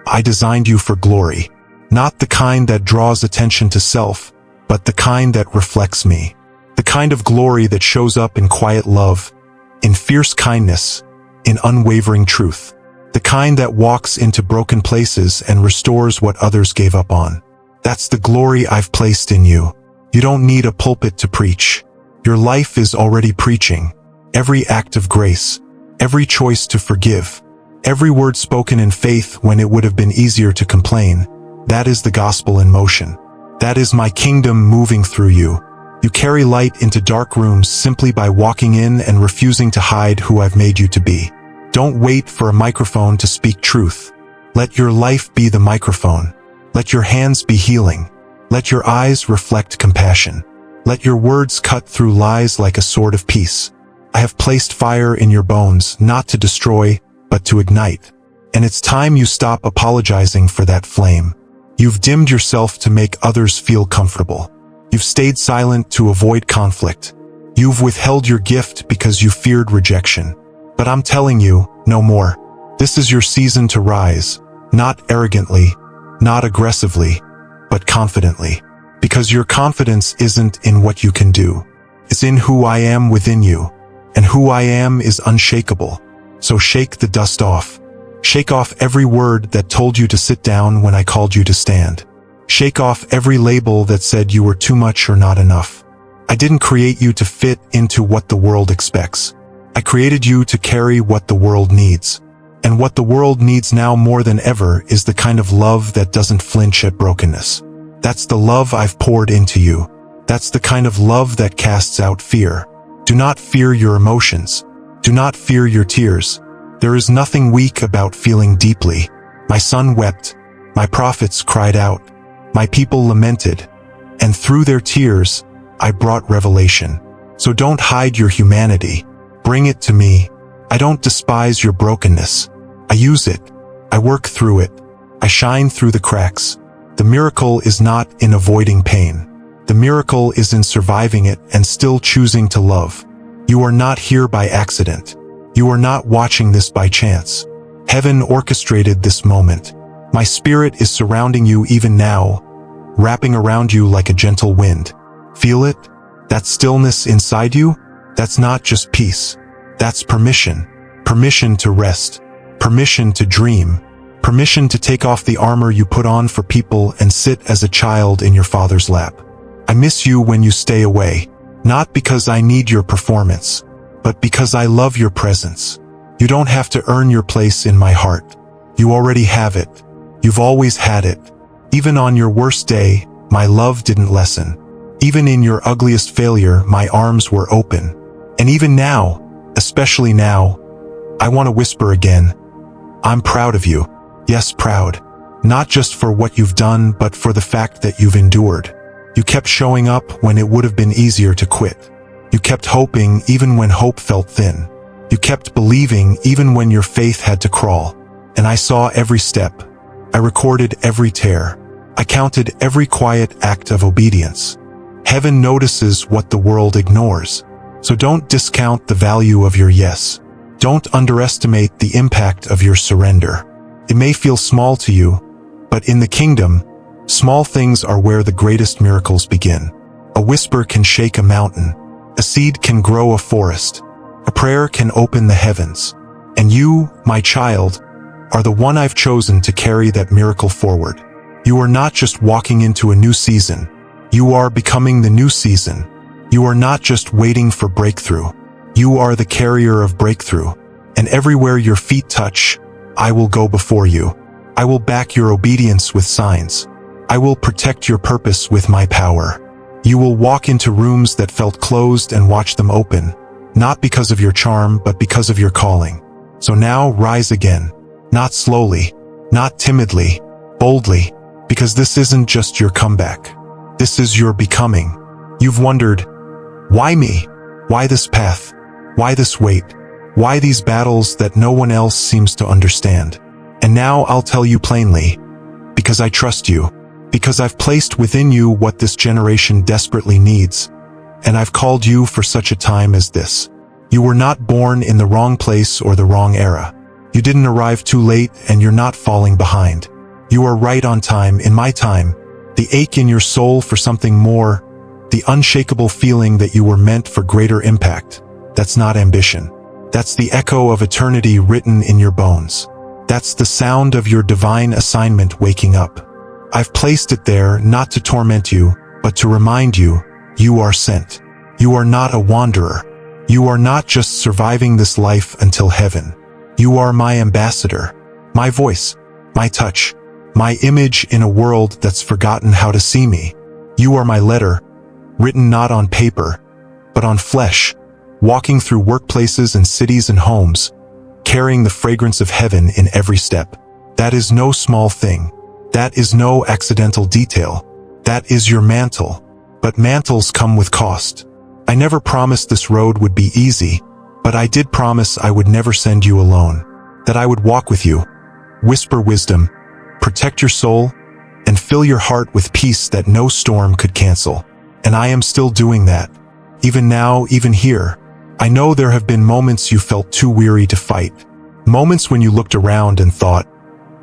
B: I designed you for glory. Not the kind that draws attention to self, but the kind that reflects me. The kind of glory that shows up in quiet love, in fierce kindness, in unwavering truth. The kind that walks into broken places and restores what others gave up on. That's the glory I've placed in you. You don't need a pulpit to preach. Your life is already preaching. Every act of grace, every choice to forgive, every word spoken in faith when it would have been easier to complain, that is the gospel in motion. That is my kingdom moving through you. You carry light into dark rooms simply by walking in and refusing to hide who I've made you to be. Don't wait for a microphone to speak truth. Let your life be the microphone. Let your hands be healing. Let your eyes reflect compassion. Let your words cut through lies like a sword of peace. I have placed fire in your bones, not to destroy, but to ignite. And it's time you stop apologizing for that flame. You've dimmed yourself to make others feel comfortable. You've stayed silent to avoid conflict. You've withheld your gift because you feared rejection. But I'm telling you, no more. This is your season to rise, not arrogantly, not aggressively, but confidently. Because your confidence isn't in what you can do. It's in who I am within you. And who I am is unshakable. So shake the dust off. Shake off every word that told you to sit down when I called you to stand. Shake off every label that said you were too much or not enough. I didn't create you to fit into what the world expects. I created you to carry what the world needs. And what the world needs now more than ever is the kind of love that doesn't flinch at brokenness. That's the love I've poured into you. That's the kind of love that casts out fear. Do not fear your emotions. Do not fear your tears. There is nothing weak about feeling deeply. My son wept. My prophets cried out. My people lamented. And through their tears, I brought revelation. So don't hide your humanity. Bring it to me. I don't despise your brokenness. I use it. I work through it. I shine through the cracks. The miracle is not in avoiding pain. The miracle is in surviving it and still choosing to love. You are not here by accident. You are not watching this by chance. Heaven orchestrated this moment. My spirit is surrounding you even now, wrapping around you like a gentle wind. Feel it? That stillness inside you? That's not just peace. That's permission. Permission to rest. Permission to dream. Permission to take off the armor you put on for people and sit as a child in your father's lap. I miss you when you stay away, not because I need your performance, but because I love your presence. You don't have to earn your place in my heart. You already have it. You've always had it. Even on your worst day, my love didn't lessen. Even in your ugliest failure, my arms were open. And even now, especially now, I want to whisper again, I'm proud of you. Yes, proud. Not just for what you've done, but for the fact that you've endured. You kept showing up when it would have been easier to quit. You kept hoping even when hope felt thin. You kept believing even when your faith had to crawl. And I saw every step. I recorded every tear. I counted every quiet act of obedience. Heaven notices what the world ignores. So don't discount the value of your yes. Don't underestimate the impact of your surrender. It may feel small to you, but in the kingdom, small things are where the greatest miracles begin. A whisper can shake a mountain. A seed can grow a forest. A prayer can open the heavens. And you, my child, are the one I've chosen to carry that miracle forward. You are not just walking into a new season. You are becoming the new season. You are not just waiting for breakthrough. You are the carrier of breakthrough. and everywhere your feet touch, I will go before you. I will back your obedience with signs. I will protect your purpose with my power. You will walk into rooms that felt closed and watch them open, not because of your charm, but because of your calling. So now rise again, not slowly, not timidly, boldly, because this isn't just your comeback. This is your becoming. You've wondered, why me? Why this path? Why this weight? Why these battles that no one else seems to understand? And now I'll tell you plainly, because I trust you, because I've placed within you what this generation desperately needs, and I've called you for such a time as this. You were not born in the wrong place or the wrong era. You didn't arrive too late, and you're not falling behind. You are right on time, in my time. The ache in your soul for something more, the unshakable feeling that you were meant for greater impact. That's not ambition. That's the echo of eternity written in your bones. That's the sound of your divine assignment waking up. I've placed it there not to torment you, but to remind you, you are sent. You are not a wanderer. You are not just surviving this life until heaven. You are my ambassador, my voice, my touch, my image in a world that's forgotten how to see me. You are my letter, written not on paper, but on flesh, walking through workplaces and cities and homes, carrying the fragrance of heaven in every step. That is no small thing. That is no accidental detail. That is your mantle. But mantles come with cost. I never promised this road would be easy, but I did promise I would never send you alone, that I would walk with you, whisper wisdom, protect your soul, and fill your heart with peace that no storm could cancel. And I am still doing that. Even now, even here, I know there have been moments you felt too weary to fight. Moments when you looked around and thought,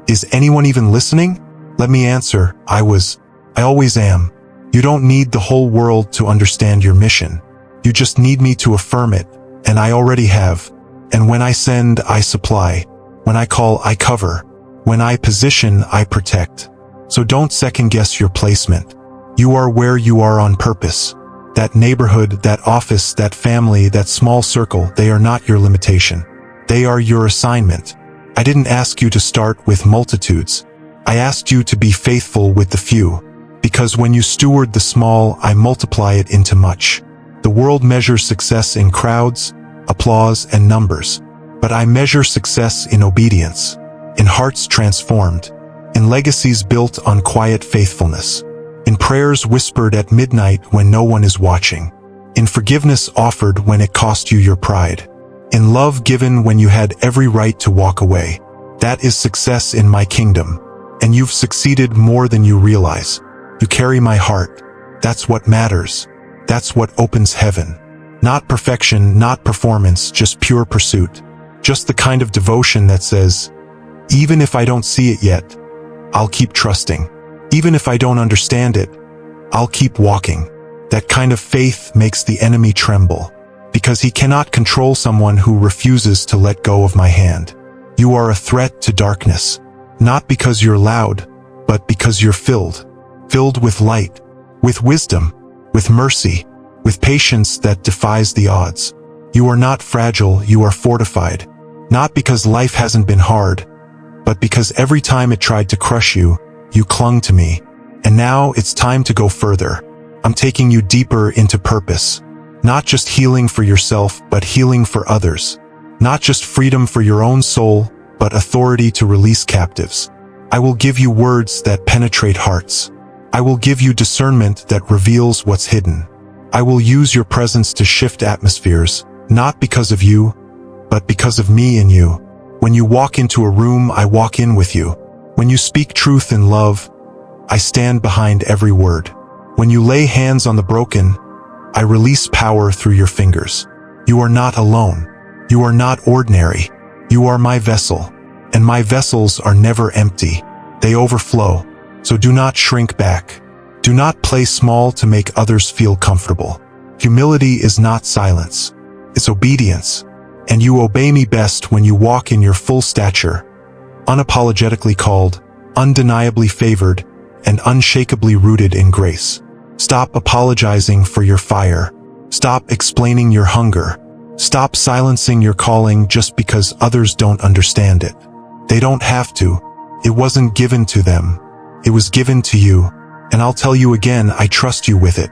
B: is anyone even listening? Let me answer, I always am. You don't need the whole world to understand your mission. You just need me to affirm it, and I already have. And when I send, I supply. When I call, I cover. When I position, I protect. So don't second-guess your placement. You are where you are on purpose. That neighborhood, that office, that family, that small circle, they are not your limitation. They are your assignment. I didn't ask you to start with multitudes. I asked you to be faithful with the few. Because when you steward the small, I multiply it into much. The world measures success in crowds, applause, and numbers. But I measure success in obedience, in hearts transformed, in legacies built on quiet faithfulness, in prayers whispered at midnight when no one is watching, in forgiveness offered when it cost you your pride, in love given when you had every right to walk away. That is success in my kingdom, and you've succeeded more than you realize. You carry my heart. That's what matters. That's what opens heaven. Not perfection, not performance, just pure pursuit. Just the kind of devotion that says, even if I don't see it yet, I'll keep trusting. Even if I don't understand it, I'll keep walking. That kind of faith makes the enemy tremble, because he cannot control someone who refuses to let go of my hand. You are a threat to darkness, not because you're loud, but because you're filled with light, with wisdom, with mercy, with patience that defies the odds. You are not fragile, you are fortified, not because life hasn't been hard, but because every time it tried to crush you, you clung to me. And now it's time to go further. I'm taking you deeper into purpose. Not just healing for yourself, but healing for others. Not just freedom for your own soul, but authority to release captives. I will give you words that penetrate hearts. I will give you discernment that reveals what's hidden. I will use your presence to shift atmospheres, not because of you, but because of me in you. When you walk into a room, I walk in with you. When you speak truth in love, I stand behind every word. When you lay hands on the broken, I release power through your fingers. You are not alone. You are not ordinary. You are my vessel, and my vessels are never empty. They overflow. So do not shrink back. Do not play small to make others feel comfortable. Humility is not silence. It's obedience. And you obey me best when you walk in your full stature, unapologetically called, undeniably favored, and unshakably rooted in grace. Stop apologizing for your fire. Stop explaining your hunger. Stop silencing your calling just because others don't understand it. They don't have to. It wasn't given to them. It was given to you. And I'll tell you again, I trust you with it.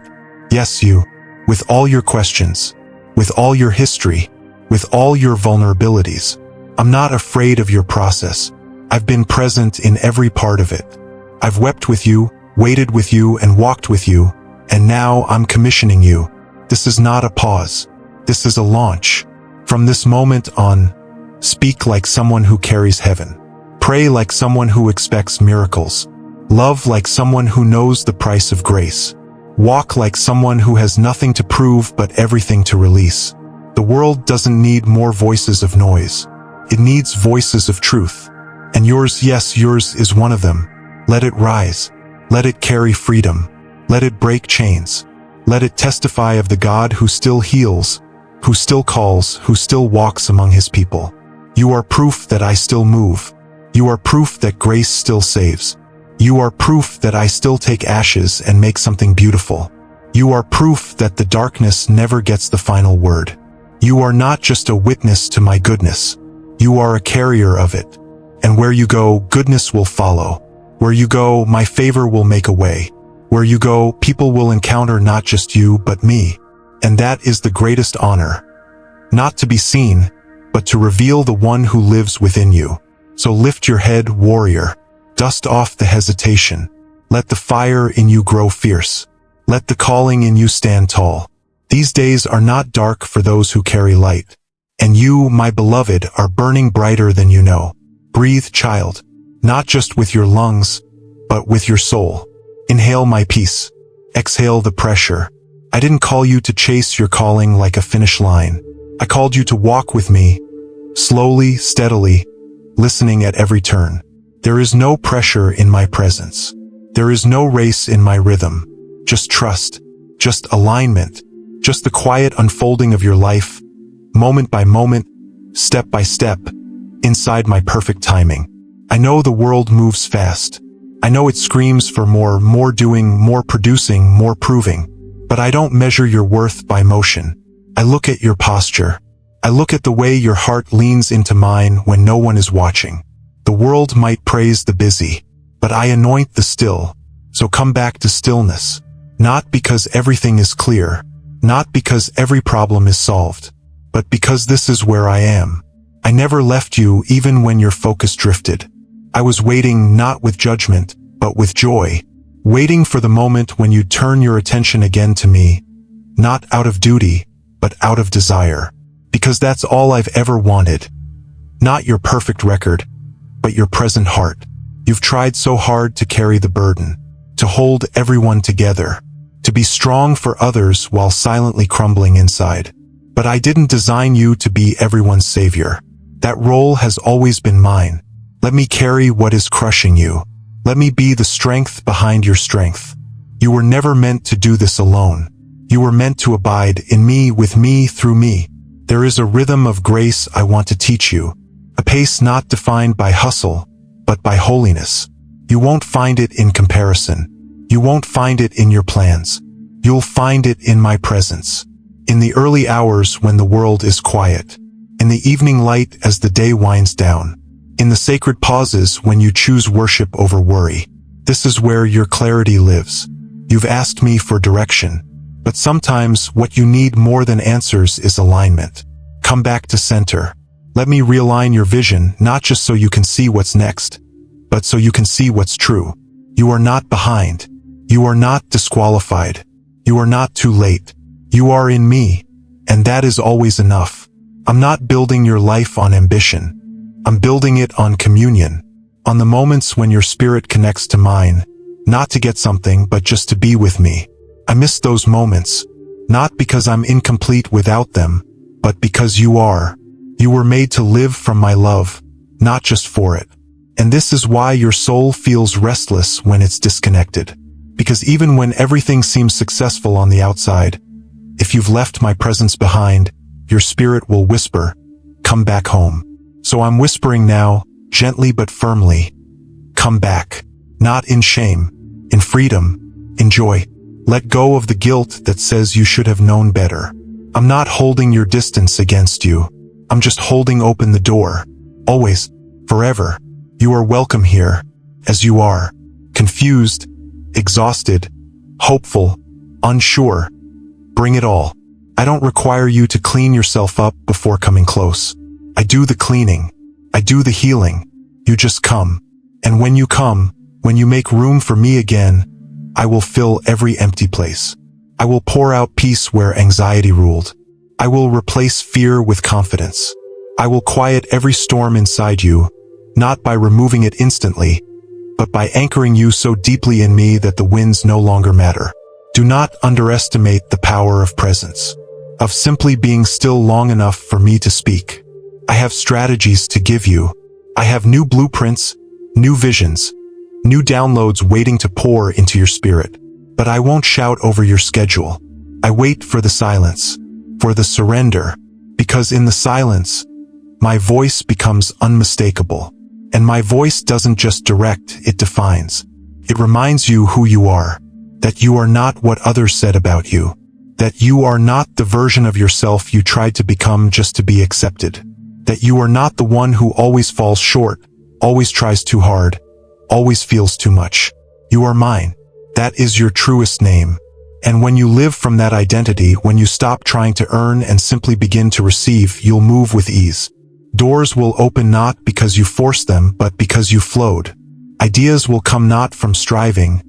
B: Yes, you. With all your questions. With all your history. With all your vulnerabilities. I'm not afraid of your process. I've been present in every part of it. I've wept with you, waited with you, and walked with you. And now I'm commissioning you. This is not a pause. This is a launch. From this moment on, speak like someone who carries heaven. Pray like someone who expects miracles. Love like someone who knows the price of grace. Walk like someone who has nothing to prove but everything to release. The world doesn't need more voices of noise. It needs voices of truth. And yours, yes, yours is one of them. Let it rise. Let it carry freedom. Let it break chains. Let it testify of the God who still heals, who still calls, who still walks among his people. You are proof that I still move. You are proof that grace still saves. You are proof that I still take ashes and make something beautiful. You are proof that the darkness never gets the final word. You are not just a witness to my goodness. You are a carrier of it. And where you go, goodness will follow. Where you go, my favor will make a way. Where you go, people will encounter not just you, but me. And that is the greatest honor. Not to be seen, but to reveal the one who lives within you. So lift your head, warrior. Dust off the hesitation. Let the fire in you grow fierce. Let the calling in you stand tall. These days are not dark for those who carry light. And you, my beloved, are burning brighter than you know. Breathe, child. Not just with your lungs, but with your soul. Inhale my peace. Exhale the pressure. I didn't call you to chase your calling like a finish line. I called you to walk with me, slowly, steadily, listening at every turn. There is no pressure in my presence. There is no race in my rhythm. Just trust, just alignment, just the quiet unfolding of your life, moment by moment, step by step, inside my perfect timing. I know the world moves fast. I know it screams for more doing, more producing, more proving. But I don't measure your worth by motion. I look at your posture. I look at the way your heart leans into mine when no one is watching. The world might praise the busy, but I anoint the still. So come back to stillness. Not because everything is clear, not because every problem is solved, but because this is where I am. I never left you even when your focus drifted. I was waiting not with judgment, but with joy. Waiting for the moment when you'd turn your attention again to me. Not out of duty, but out of desire. Because that's all I've ever wanted. Not your perfect record, but your present heart. You've tried so hard to carry the burden, to hold everyone together, to be strong for others while silently crumbling inside. But I didn't design you to be everyone's savior. That role has always been mine. Let me carry what is crushing you. Let me be the strength behind your strength. You were never meant to do this alone. You were meant to abide in me, with me, through me. There is a rhythm of grace I want to teach you. A pace not defined by hustle, but by holiness. You won't find it in comparison. You won't find it in your plans. You'll find it in my presence. In the early hours when the world is quiet. In the evening light as the day winds down. In the sacred pauses when you choose worship over worry. This is where your clarity lives. You've asked me for direction. But sometimes what you need more than answers is alignment. Come back to center. Let me realign your vision, not just so you can see what's next, but so you can see what's true. You are not behind. You are not disqualified. You are not too late. You are in me, and that is always enough. I'm not building your life on ambition. I'm building it on communion, on the moments when your spirit connects to mine, not to get something, but just to be with me. I miss those moments, not because I'm incomplete without them, but because you are. You were made to live from my love, not just for it. And this is why your soul feels restless when it's disconnected. Because even when everything seems successful on the outside, if you've left my presence behind, your spirit will whisper, "Come back home." So I'm whispering now, gently but firmly, come back. Not in shame, in freedom, in joy. Let go of the guilt that says you should have known better. I'm not holding your distance against you. I'm just holding open the door. Always, forever. You are welcome here, as you are. Confused, exhausted, hopeful, unsure. Bring it all. I don't require you to clean yourself up before coming close. I do the cleaning. I do the healing. You just come. And when you come, when you make room for me again, I will fill every empty place. I will pour out peace where anxiety ruled. I will replace fear with confidence. I will quiet every storm inside you, not by removing it instantly, but by anchoring you so deeply in me that the winds no longer matter. Do not underestimate the power of presence, of simply being still long enough for me to speak. I have strategies to give you. I have new blueprints, new visions, new downloads waiting to pour into your spirit. But I won't shout over your schedule. I wait for the silence, for the surrender, because in the silence, my voice becomes unmistakable. And my voice doesn't just direct, it defines. It reminds you who you are, that you are not what others said about you, that you are not the version of yourself you tried to become just to be accepted, that you are not the one who always falls short, always tries too hard, always feels too much. You are mine. That is your truest name. And when you live from that identity, when you stop trying to earn and simply begin to receive, you'll move with ease. Doors will open not because you forced them, but because you flowed. Ideas will come not from striving,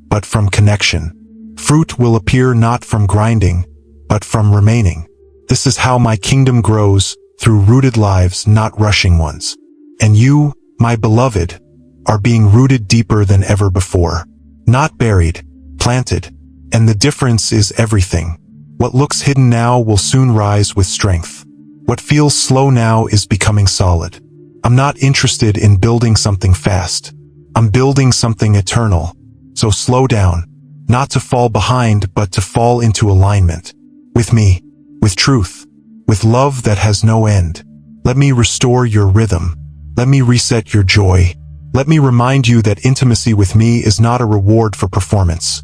B: but from connection. Fruit will appear not from grinding, but from remaining. This is how my kingdom grows, through rooted lives, not rushing ones. And you, my beloved, are being rooted deeper than ever before. Not buried, planted. And the difference is everything. What looks hidden now will soon rise with strength. What feels slow now is becoming solid. I'm not interested in building something fast. I'm building something eternal. So slow down, not to fall behind, but to fall into alignment. With me, with truth, with love that has no end. Let me restore your rhythm. Let me reset your joy. Let me remind you that intimacy with me is not a reward for performance.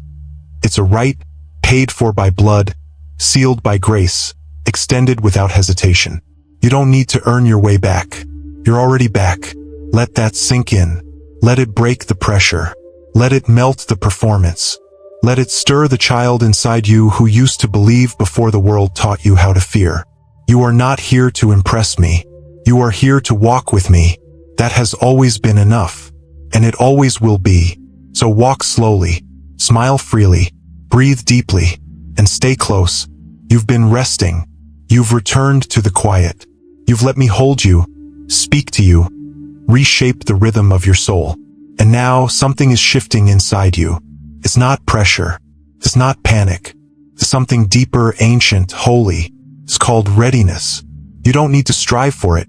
B: It's a right, paid for by blood, sealed by grace, extended without hesitation. You don't need to earn your way back. You're already back. Let that sink in. Let it break the pressure. Let it melt the performance. Let it stir the child inside you who used to believe before the world taught you how to fear. You are not here to impress me. You are here to walk with me. That has always been enough. And it always will be. So walk slowly, smile freely, breathe deeply, and stay close. You've been resting. You've returned to the quiet. You've let me hold you, speak to you, reshape the rhythm of your soul. And now something is shifting inside you. It's not pressure. It's not panic. It's something deeper, ancient, holy. It's called readiness. You don't need to strive for it.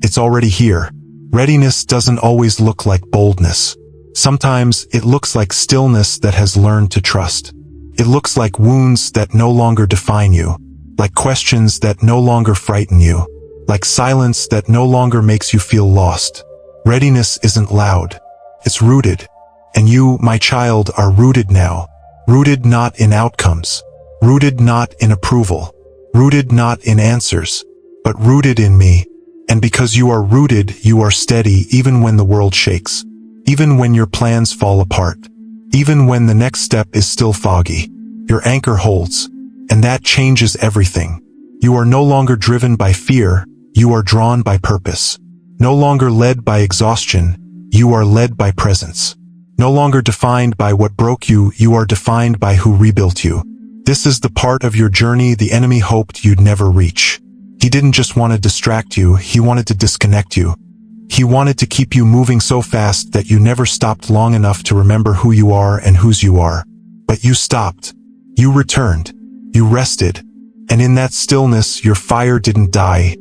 B: It's already here. Readiness doesn't always look like boldness. Sometimes it looks like stillness that has learned to trust. It looks like wounds that no longer define you, like questions that no longer frighten you, like silence that no longer makes you feel lost. Readiness isn't loud. It's rooted. And you, my child, are rooted now. Rooted not in outcomes. Rooted not in approval. Rooted not in answers, but rooted in me. And because you are rooted, you are steady even when the world shakes. Even when your plans fall apart. Even when the next step is still foggy. Your anchor holds. And that changes everything. You are no longer driven by fear. You are drawn by purpose. No longer led by exhaustion. You are led by presence. No longer defined by what broke you. You are defined by who rebuilt you. This is the part of your journey the enemy hoped you'd never reach. He didn't just want to distract you, he wanted to disconnect you. He wanted to keep you moving so fast that you never stopped long enough to remember who you are and whose you are. But you stopped. You returned. You rested. And in that stillness, your fire didn't die.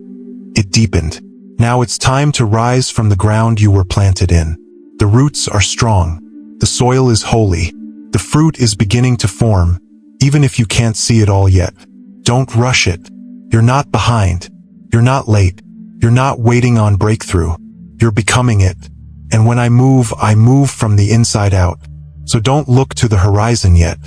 B: It deepened. Now it's time to rise from the ground you were planted in. The roots are strong. The soil is holy. The fruit is beginning to form, even if you can't see it all yet. Don't rush it. You're not behind. You're not late. You're not waiting on breakthrough. You're becoming it. And when I move from the inside out. So don't look to the horizon yet.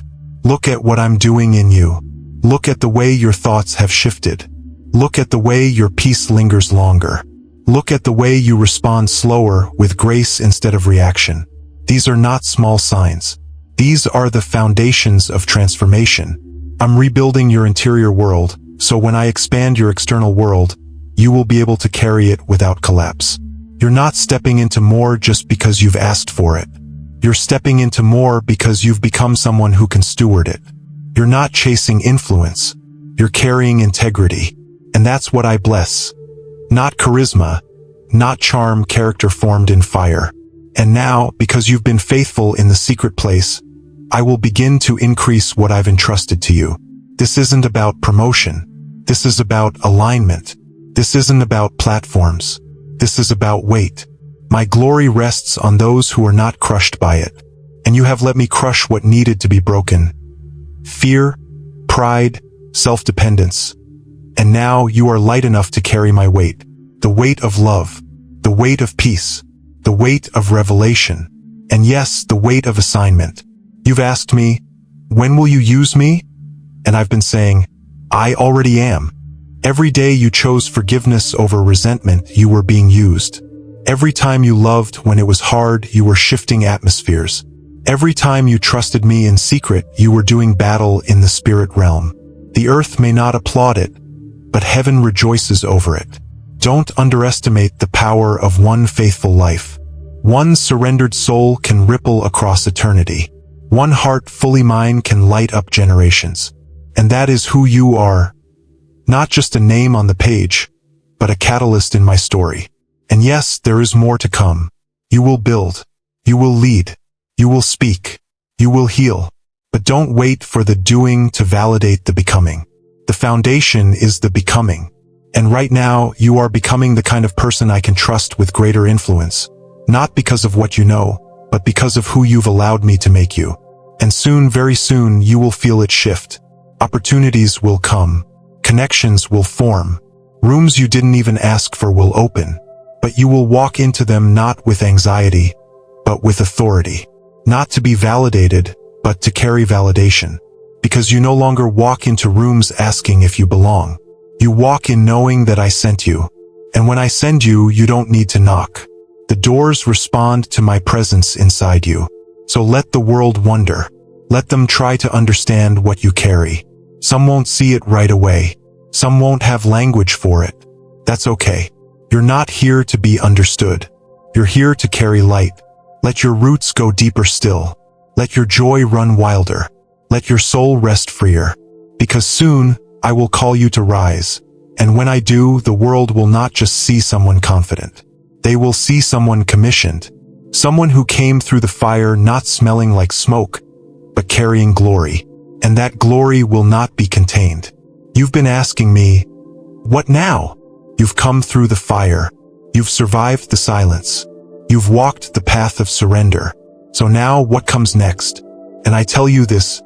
B: Look at what I'm doing in you. Look at the way your thoughts have shifted. Look at the way your peace lingers longer. Look at the way you respond slower with grace instead of reaction. These are not small signs. These are the foundations of transformation. I'm rebuilding your interior world, so when I expand your external world, you will be able to carry it without collapse. You're not stepping into more just because you've asked for it. You're stepping into more because you've become someone who can steward it. You're not chasing influence. You're carrying integrity. And that's what I bless. Not charisma, not charm, character formed in fire. And now, because you've been faithful in the secret place, I will begin to increase what I've entrusted to you. This isn't about promotion. This is about alignment. This isn't about platforms. This is about weight. My glory rests on those who are not crushed by it. And you have let me crush what needed to be broken. Fear, pride, self-dependence. And now you are light enough to carry my weight. The weight of love. The weight of peace. The weight of revelation. And yes, the weight of assignment. You've asked me, when will you use me? And I've been saying, I already am. Every day you chose forgiveness over resentment, you were being used. Every time you loved when it was hard, you were shifting atmospheres. Every time you trusted me in secret, you were doing battle in the spirit realm. The earth may not applaud it, but heaven rejoices over it. Don't underestimate the power of one faithful life. One surrendered soul can ripple across eternity. One heart fully mine can light up generations. And that is who you are. Not just a name on the page, but a catalyst in my story. And yes, there is more to come. You will build. You will lead. You will speak. You will heal. But don't wait for the doing to validate the becoming. The foundation is the becoming. And right now, you are becoming the kind of person I can trust with greater influence. Not because of what you know, but because of who you've allowed me to make you. And soon, very soon, you will feel it shift. Opportunities will come. Connections will form. Rooms you didn't even ask for will open. But you will walk into them not with anxiety, but with authority. Not to be validated, but to carry validation. Because you no longer walk into rooms asking if you belong. You walk in knowing that I sent you. And when I send you, you don't need to knock. The doors respond to my presence inside you. So let the world wonder. Let them try to understand what you carry. Some won't see it right away. Some won't have language for it. That's okay. You're not here to be understood. You're here to carry light. Let your roots go deeper still. Let your joy run wilder. Let your soul rest freer. Because soon, I will call you to rise. And when I do, the world will not just see someone confident. They will see someone commissioned. Someone who came through the fire not smelling like smoke, but carrying glory. And that glory will not be contained. You've been asking me, what now? You've come through the fire. You've survived the silence. You've walked the path of surrender. So now what comes next? And I tell you this,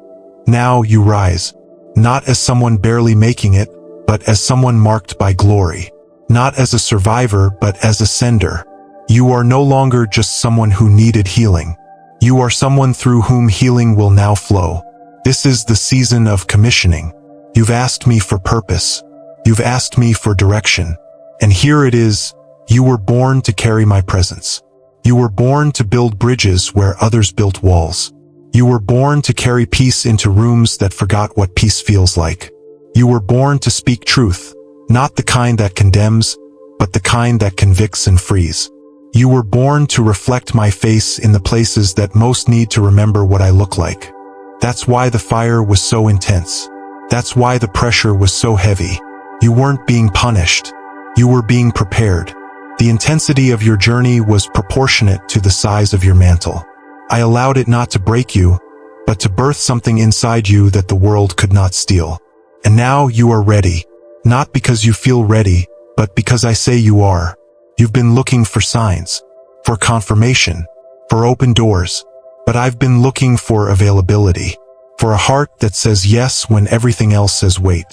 B: now you rise. Not as someone barely making it, but as someone marked by glory. Not as a survivor, but as a sender. You are no longer just someone who needed healing. You are someone through whom healing will now flow. This is the season of commissioning. You've asked me for purpose. You've asked me for direction. And here it is. You were born to carry my presence. You were born to build bridges where others built walls. You were born to carry peace into rooms that forgot what peace feels like. You were born to speak truth, not the kind that condemns, but the kind that convicts and frees. You were born to reflect my face in the places that most need to remember what I look like. That's why the fire was so intense. That's why the pressure was so heavy. You weren't being punished. You were being prepared. The intensity of your journey was proportionate to the size of your mantle. I allowed it not to break you, but to birth something inside you that the world could not steal. And now you are ready. Not because you feel ready, but because I say you are. You've been looking for signs, for confirmation, for open doors. But I've been looking for availability, for a heart that says yes when everything else says wait.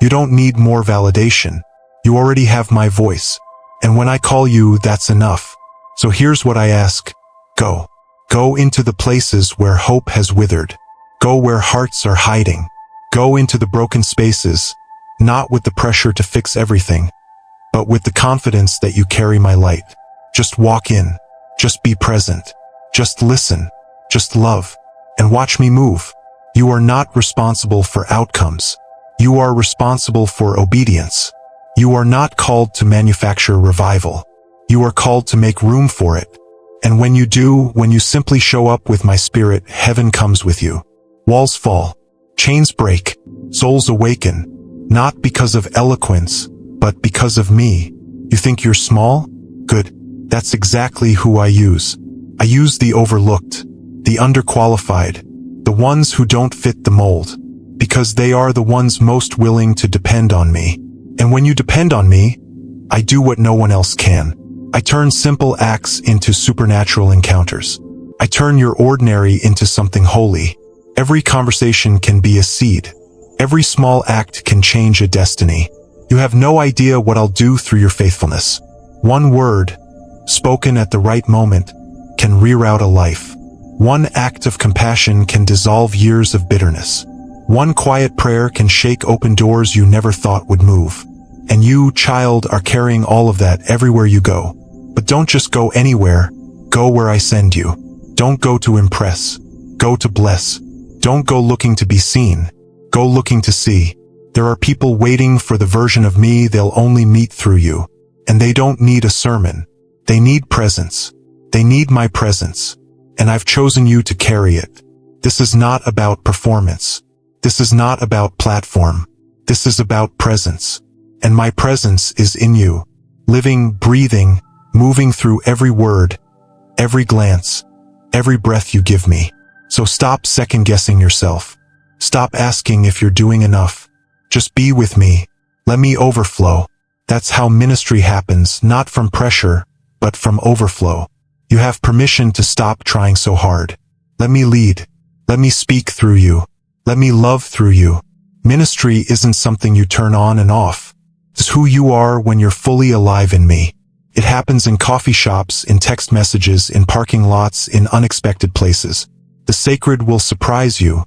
B: You don't need more validation. You already have my voice. And when I call you, that's enough. So here's what I ask. Go. Go into the places where hope has withered. Go where hearts are hiding. Go into the broken spaces, not with the pressure to fix everything, but with the confidence that you carry my light. Just walk in. Just be present. Just listen. Just love. And watch me move. You are not responsible for outcomes. You are responsible for obedience. You are not called to manufacture revival. You are called to make room for it. And when you do, when you simply show up with my spirit, heaven comes with you. Walls fall. Chains break. Souls awaken. Not because of eloquence, but because of me. You think you're small? Good. That's exactly who I use. I use the overlooked, the underqualified, the ones who don't fit the mold, because they are the ones most willing to depend on me. And when you depend on me, I do what no one else can. I turn simple acts into supernatural encounters. I turn your ordinary into something holy. Every conversation can be a seed. Every small act can change a destiny. You have no idea what I'll do through your faithfulness. One word, spoken at the right moment, can reroute a life. One act of compassion can dissolve years of bitterness. One quiet prayer can shake open doors you never thought would move. And you, child, are carrying all of that everywhere you go. But don't just go anywhere. Go where I send you. Don't go to impress. Go to bless. Don't go looking to be seen. Go looking to see. There are people waiting for the version of me they'll only meet through you. And they don't need a sermon. They need presence. They need my presence. And I've chosen you to carry it. This is not about performance. This is not about platform. This is about presence. And my presence is in you. Living, breathing, moving through every word, every glance, every breath you give me. So stop second-guessing yourself. Stop asking if you're doing enough. Just be with me. Let me overflow. That's how ministry happens, not from pressure, but from overflow. You have permission to stop trying so hard. Let me lead. Let me speak through you. Let me love through you. Ministry isn't something you turn on and off. It's who you are when you're fully alive in me. It happens in coffee shops, in text messages, in parking lots, in unexpected places. The sacred will surprise you,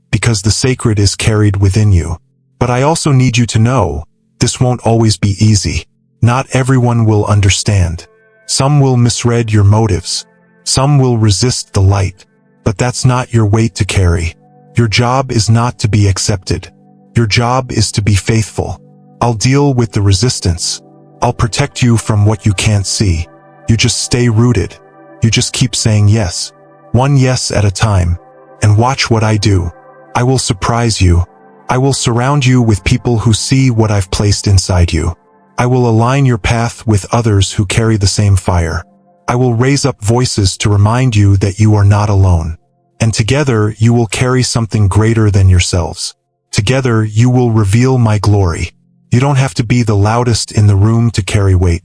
B: because the sacred is carried within you. But I also need you to know, this won't always be easy. Not everyone will understand. Some will misread your motives. Some will resist the light. But that's not your weight to carry. Your job is not to be accepted. Your job is to be faithful. I'll deal with the resistance. I'll protect you from what you can't see. You just stay rooted. You just keep saying yes. One yes at a time. And watch what I do. I will surprise you. I will surround you with people who see what I've placed inside you. I will align your path with others who carry the same fire. I will raise up voices to remind you that you are not alone. And together you will carry something greater than yourselves. Together you will reveal my glory. You don't have to be the loudest in the room to carry weight.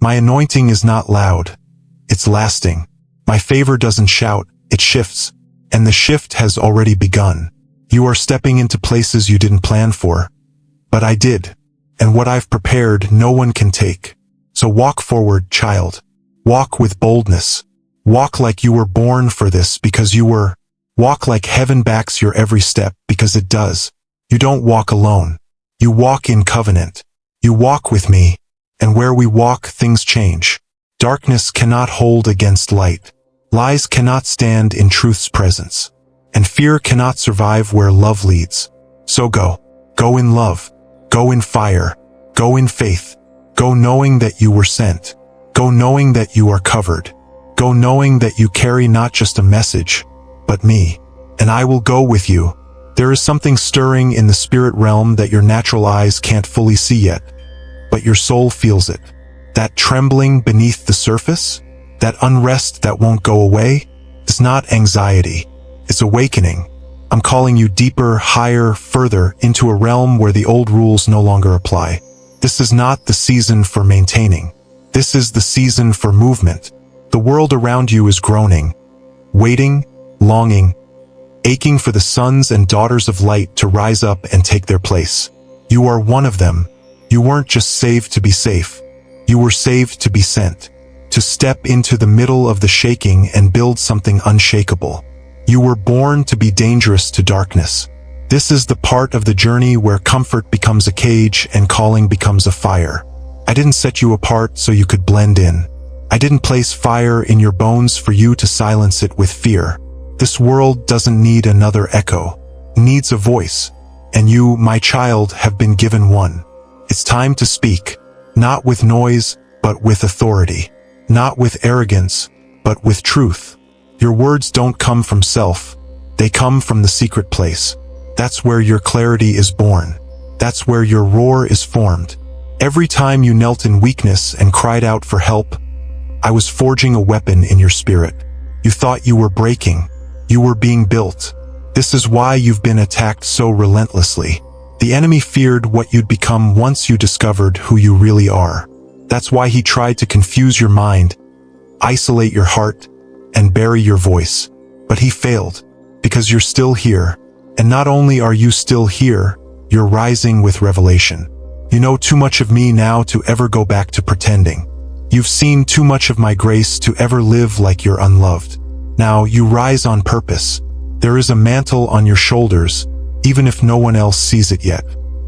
B: My anointing is not loud. It's lasting. My favor doesn't shout, it shifts. And the shift has already begun. You are stepping into places you didn't plan for. But I did. And what I've prepared, no one can take. So walk forward, child. Walk with boldness. Walk like you were born for this because you were. Walk like heaven backs your every step because it does. You don't walk alone. You walk in covenant. You walk with me. And where we walk, things change. Darkness cannot hold against light. Lies cannot stand in truth's presence. And fear cannot survive where love leads. So go. Go in love. Go in fire. Go in faith. Go knowing that you were sent. Go knowing that you are covered. Go knowing that you carry not just a message, but me. And I will go with you. There is something stirring in the spirit realm that your natural eyes can't fully see yet, but your soul feels it. That trembling beneath the surface, that unrest that won't go away, is not anxiety. It's awakening. I'm calling you deeper, higher, further into a realm where the old rules no longer apply. This is not the season for maintaining. This is the season for movement. The world around you is groaning, waiting, longing, aching for the sons and daughters of light to rise up and take their place. You are one of them. You weren't just saved to be safe. You were saved to be sent, to step into the middle of the shaking and build something unshakable. You were born to be dangerous to darkness, This is the part of the journey where comfort becomes a cage and calling becomes a fire. I didn't set you apart so you could blend in. I didn't place fire in your bones for you to silence it with fear. This world doesn't need another echo. It needs a voice. And you, my child, have been given one. It's time to speak, not with noise, but with authority. Not with arrogance, but with truth. Your words don't come from self. They come from the secret place. That's where your clarity is born. That's where your roar is formed. Every time you knelt in weakness and cried out for help, I was forging a weapon in your spirit. You thought you were breaking. You were being built. This is why you've been attacked so relentlessly. The enemy feared what you'd become once you discovered who you really are. That's why he tried to confuse your mind, isolate your heart, and bury your voice. But he failed, because you're still here. And not only are you still here, you're rising with revelation. You know too much of me now to ever go back to pretending. You've seen too much of my grace to ever live like you're unloved. Now you rise on purpose. There is a mantle on your shoulders, even if no one else sees it yet.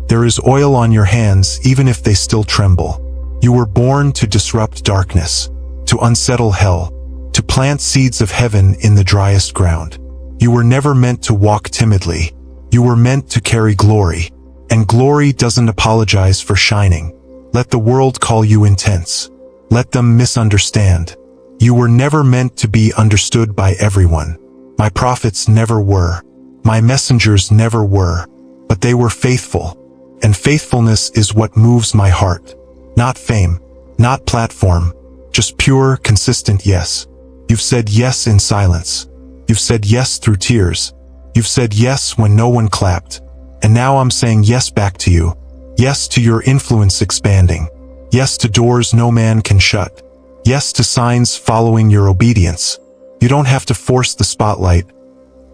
B: There is oil on your hands, even if they still tremble. You were born to disrupt darkness, to unsettle hell, to plant seeds of heaven in the driest ground. You were never meant to walk timidly. You were meant to carry glory. And glory doesn't apologize for shining. Let the world call you intense. Let them misunderstand. You were never meant to be understood by everyone. My prophets never were. My messengers never were. But they were faithful. And faithfulness is what moves my heart. Not fame, not platform, just pure, consistent yes. You've said yes in silence. You've said yes through tears. You've said yes when no one clapped. And now I'm saying yes back to you. Yes to your influence expanding. Yes to doors no man can shut. Yes to signs following your obedience. You don't have to force the spotlight.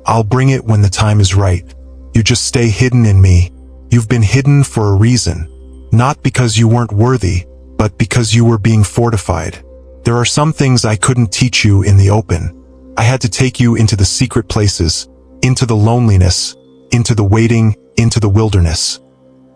B: I'll bring it when the time is right. You just stay hidden in me. You've been hidden for a reason. Not because you weren't worthy, but because you were being fortified. There are some things I couldn't teach you in the open. I had to take you into the secret places, into the loneliness, into the waiting, into the wilderness.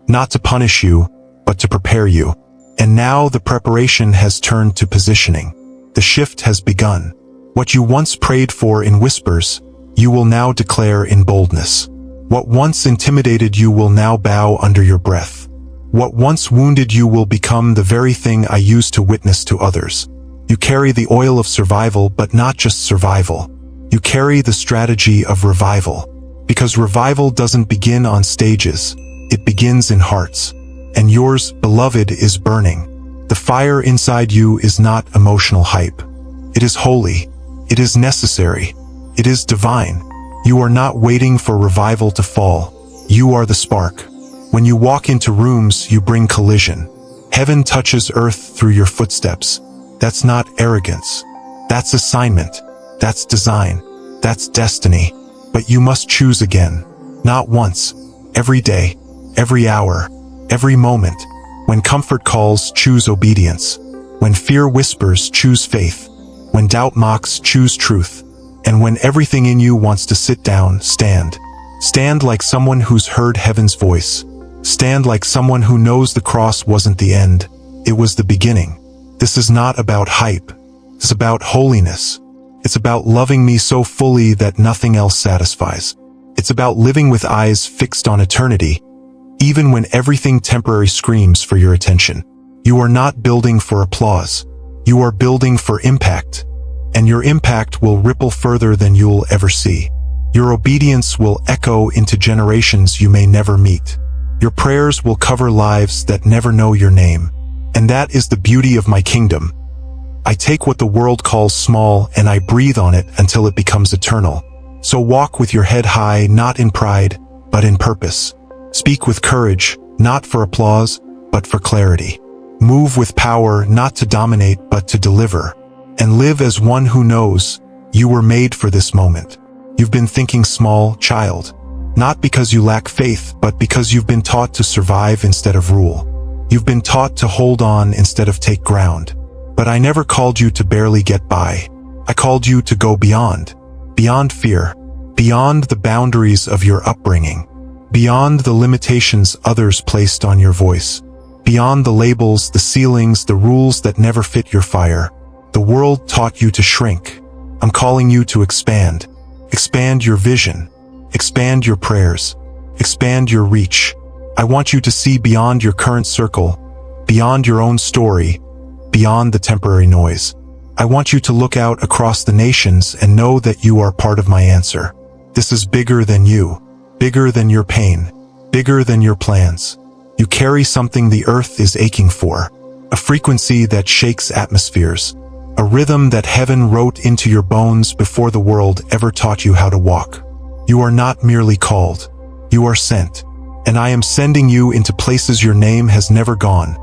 B: Not to punish you, but to prepare you. And now the preparation has turned to positioning. The shift has begun. What you once prayed for in whispers, you will now declare in boldness. What once intimidated you will now bow under your breath. What once wounded you will become the very thing I use to witness to others. You carry the oil of survival, but not just survival. You carry the strategy of revival. Because revival doesn't begin on stages. It begins in hearts. And yours, beloved, is burning. The fire inside you is not emotional hype. It is holy. It is necessary. It is divine. You are not waiting for revival to fall. You are the spark. When you walk into rooms, you bring collision. Heaven touches earth through your footsteps. That's not arrogance. That's assignment. That's design. That's destiny. But you must choose again. Not once. Every day. Every hour. Every moment. When comfort calls, choose obedience. When fear whispers, choose faith. When doubt mocks, choose truth. And when everything in you wants to sit down, stand. Stand like someone who's heard heaven's voice. Stand like someone who knows the cross wasn't the end. It was the beginning. This is not about hype. It's about holiness. It's about loving me so fully that nothing else satisfies. It's about living with eyes fixed on eternity, even when everything temporary screams for your attention. You are not building for applause. You are building for impact. And your impact will ripple further than you'll ever see. Your obedience will echo into generations you may never meet. Your prayers will cover lives that never know your name. And that is the beauty of my kingdom. I take what the world calls small and I breathe on it until it becomes eternal. So walk with your head high, not in pride, but in purpose. Speak with courage, not for applause, but for clarity. Move with power, not to dominate, but to deliver. And live as one who knows you were made for this moment. You've been thinking small, child. Not because you lack faith, but because you've been taught to survive instead of rule. You've been taught to hold on instead of take ground. But I never called you to barely get by. I called you to go beyond. Beyond fear. Beyond the boundaries of your upbringing. beyond the limitations others placed on your voice, beyond the labels, the ceilings, the rules that never fit your fire. The world taught you to shrink. I'm calling you to expand. Expand your vision. Expand your prayers. Expand your reach. I want you to see beyond your current circle, beyond your own story, beyond the temporary noise. I want you to look out across the nations and know that you are part of my answer. This is bigger than you, bigger than your pain, bigger than your plans. You carry something the earth is aching for, a frequency that shakes atmospheres, a rhythm that heaven wrote into your bones before the world ever taught you how to walk. You are not merely called, you are sent, and I am sending you into places your name has never gone,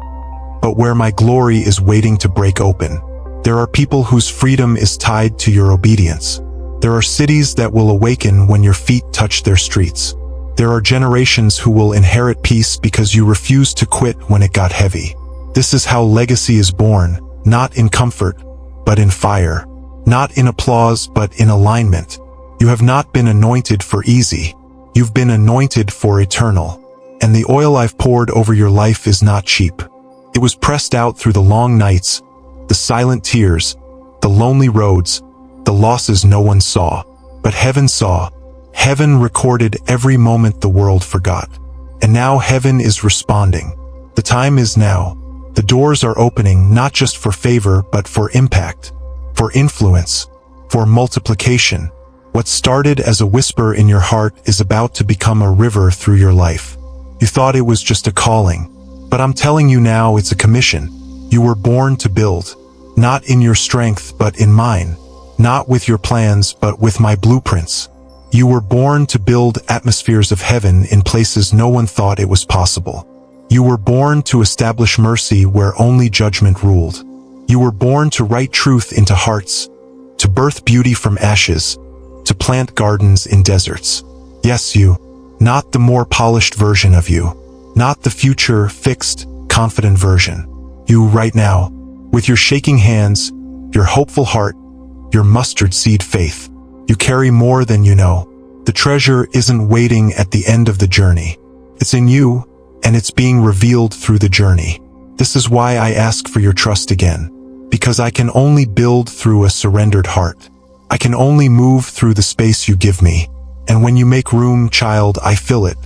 B: but where my glory is waiting to break open. There are people whose freedom is tied to your obedience. There are cities that will awaken when your feet touch their streets. There are generations who will inherit peace because you refused to quit when it got heavy. This is how legacy is born, not in comfort, but in fire. Not in applause, but in alignment. You have not been anointed for easy. You've been anointed for eternal. And the oil I've poured over your life is not cheap. It was pressed out through the long nights, the silent tears, the lonely roads, the losses no one saw. But heaven saw. Heaven recorded every moment the world forgot. And now heaven is responding. The time is now. The doors are opening not just for favor but for impact, for influence, for multiplication. What started as a whisper in your heart is about to become a river through your life. You thought it was just a calling, but I'm telling you now it's a commission. You were born to build, not in your strength but in mine, not with your plans but with my blueprints. You were born to build atmospheres of heaven in places no one thought it was possible. You were born to establish mercy where only judgment ruled. You were born to write truth into hearts, to birth beauty from ashes, to plant gardens in deserts. Yes, you, not the more polished version of you, not the future, fixed, confident version. You right now, with your shaking hands, your hopeful heart, your mustard seed faith. You carry more than you know. The treasure isn't waiting at the end of the journey. It's in you, and it's being revealed through the journey. This is why I ask for your trust again, because I can only build through a surrendered heart. I can only move through the space you give me. And when you make room, child, I fill it.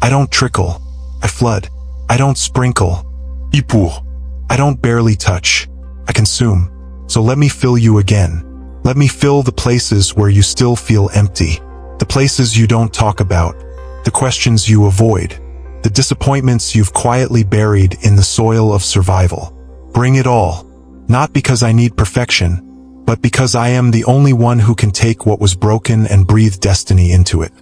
B: I don't trickle. I flood. I don't sprinkle. Y pour. I don't barely touch. I consume. So let me fill you again. Let me fill the places where you still feel empty. The places you don't talk about. The questions you avoid. The disappointments you've quietly buried in the soil of survival. Bring it all. Not because I need perfection, but because I am the only one who can take what was broken and breathe destiny into it.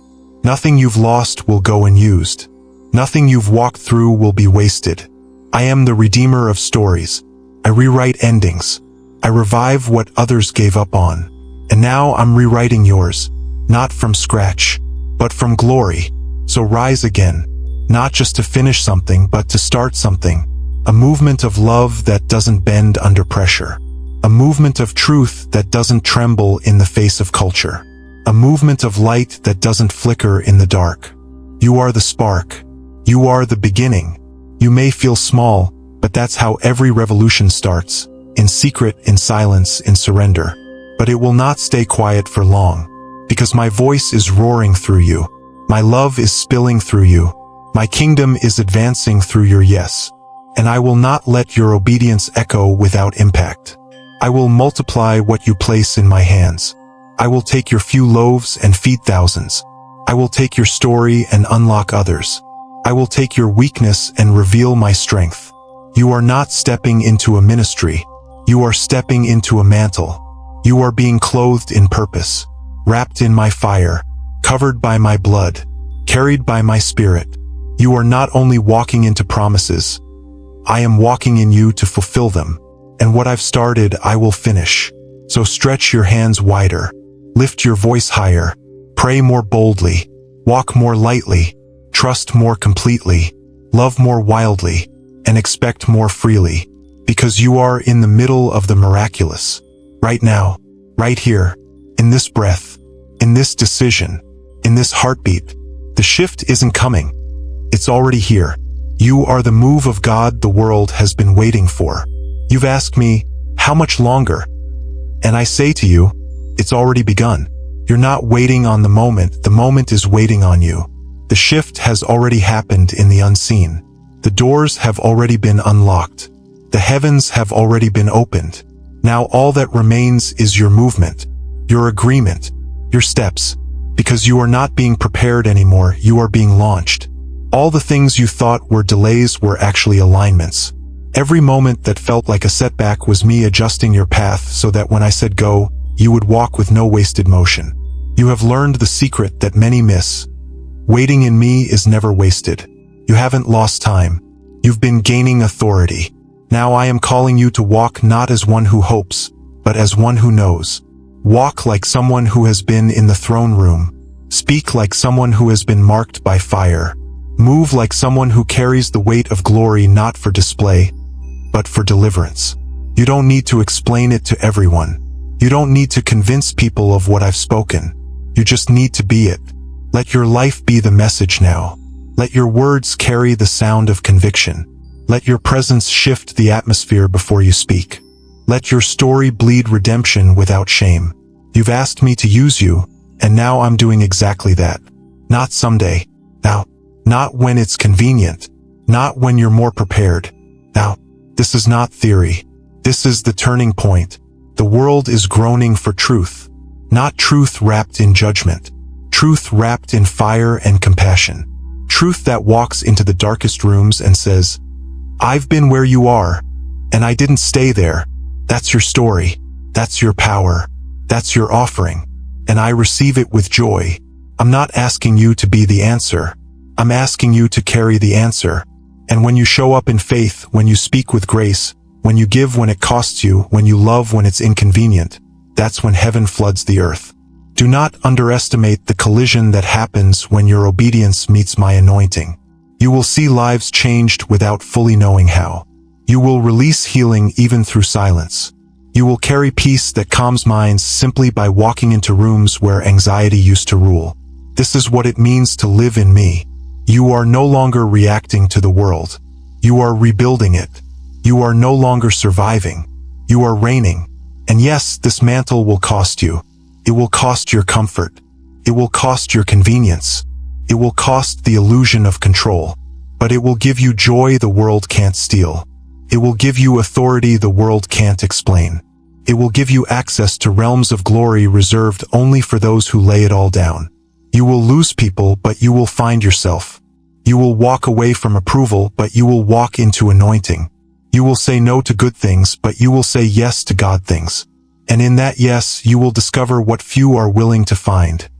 B: Nothing you've lost will go unused. Nothing you've walked through will be wasted. I am the redeemer of stories. I rewrite endings. I revive what others gave up on. And now I'm rewriting yours, not from scratch, but from glory. So rise again, not just to finish something, but to start something. A movement of love that doesn't bend under pressure. A movement of truth that doesn't tremble in the face of culture. A movement of light that doesn't flicker in the dark. You are the spark. You are the beginning. You may feel small, but that's how every revolution starts. In secret, in silence, in surrender. But it will not stay quiet for long, because my voice is roaring through you. My love is spilling through you. My kingdom is advancing through your yes. And I will not let your obedience echo without impact. I will multiply what you place in my hands. I will take your few loaves and feed thousands. I will take your story and unlock others. I will take your weakness and reveal my strength. You are not stepping into a ministry. You are stepping into a mantle. You are being clothed in purpose, wrapped in my fire, covered by my blood, carried by my spirit. You are not only walking into promises, I am walking in you to fulfill them. And what I've started, I will finish. So stretch your hands wider, lift your voice higher, pray more boldly, walk more lightly, trust more completely, love more wildly, and expect more freely. Because you are in the middle of the miraculous. Right now, right here, in this breath, in this decision, in this heartbeat. The shift isn't coming. It's already here. You are the move of God the world has been waiting for. You've asked me, how much longer? And I say to you, it's already begun. You're not waiting on the moment is waiting on you. The shift has already happened in the unseen. The doors have already been unlocked. The heavens have already been opened. Now all that remains is your movement, your agreement, your steps. Because you are not being prepared anymore, you are being launched. All the things you thought were delays were actually alignments. Every moment that felt like a setback was me adjusting your path so that when I said go, you would walk with no wasted motion. You have learned the secret that many miss. Waiting in me is never wasted. You haven't lost time. You've been gaining authority. Now I am calling you to walk not as one who hopes, but as one who knows. Walk like someone who has been in the throne room. Speak like someone who has been marked by fire. Move like someone who carries the weight of glory not for display, but for deliverance. You don't need to explain it to everyone. You don't need to convince people of what I've spoken. You just need to be it. Let your life be the message now. Let your words carry the sound of conviction. Let your presence shift the atmosphere before you speak. Let your story bleed redemption without shame. You've asked me to use you, and now I'm doing exactly that. Not someday. Now. Not when it's convenient. Not when you're more prepared. Now. This is not theory. This is the turning point. The world is groaning for truth. Not truth wrapped in judgment. Truth wrapped in fire and compassion. Truth that walks into the darkest rooms and says, I've been where you are, and I didn't stay there. That's your story. That's your power. That's your offering. And I receive it with joy. I'm not asking you to be the answer. I'm asking you to carry the answer. And when you show up in faith, when you speak with grace, when you give when it costs you, when you love when it's inconvenient, that's when heaven floods the earth. Do not underestimate the collision that happens when your obedience meets my anointing. You will see lives changed without fully knowing how. You will release healing even through silence. You will carry peace that calms minds simply by walking into rooms where anxiety used to rule. This is what it means to live in me. You are no longer reacting to the world. You are rebuilding it. You are no longer surviving. You are reigning. And yes, this mantle will cost you. It will cost your comfort. It will cost your convenience. It will cost the illusion of control. But it will give you joy the world can't steal. It will give you authority the world can't explain. It will give you access to realms of glory reserved only for those who lay it all down. You will lose people, but you will find yourself. You will walk away from approval, but you will walk into anointing. You will say no to good things, but you will say yes to God things. And in that yes, you will discover what few are willing to find.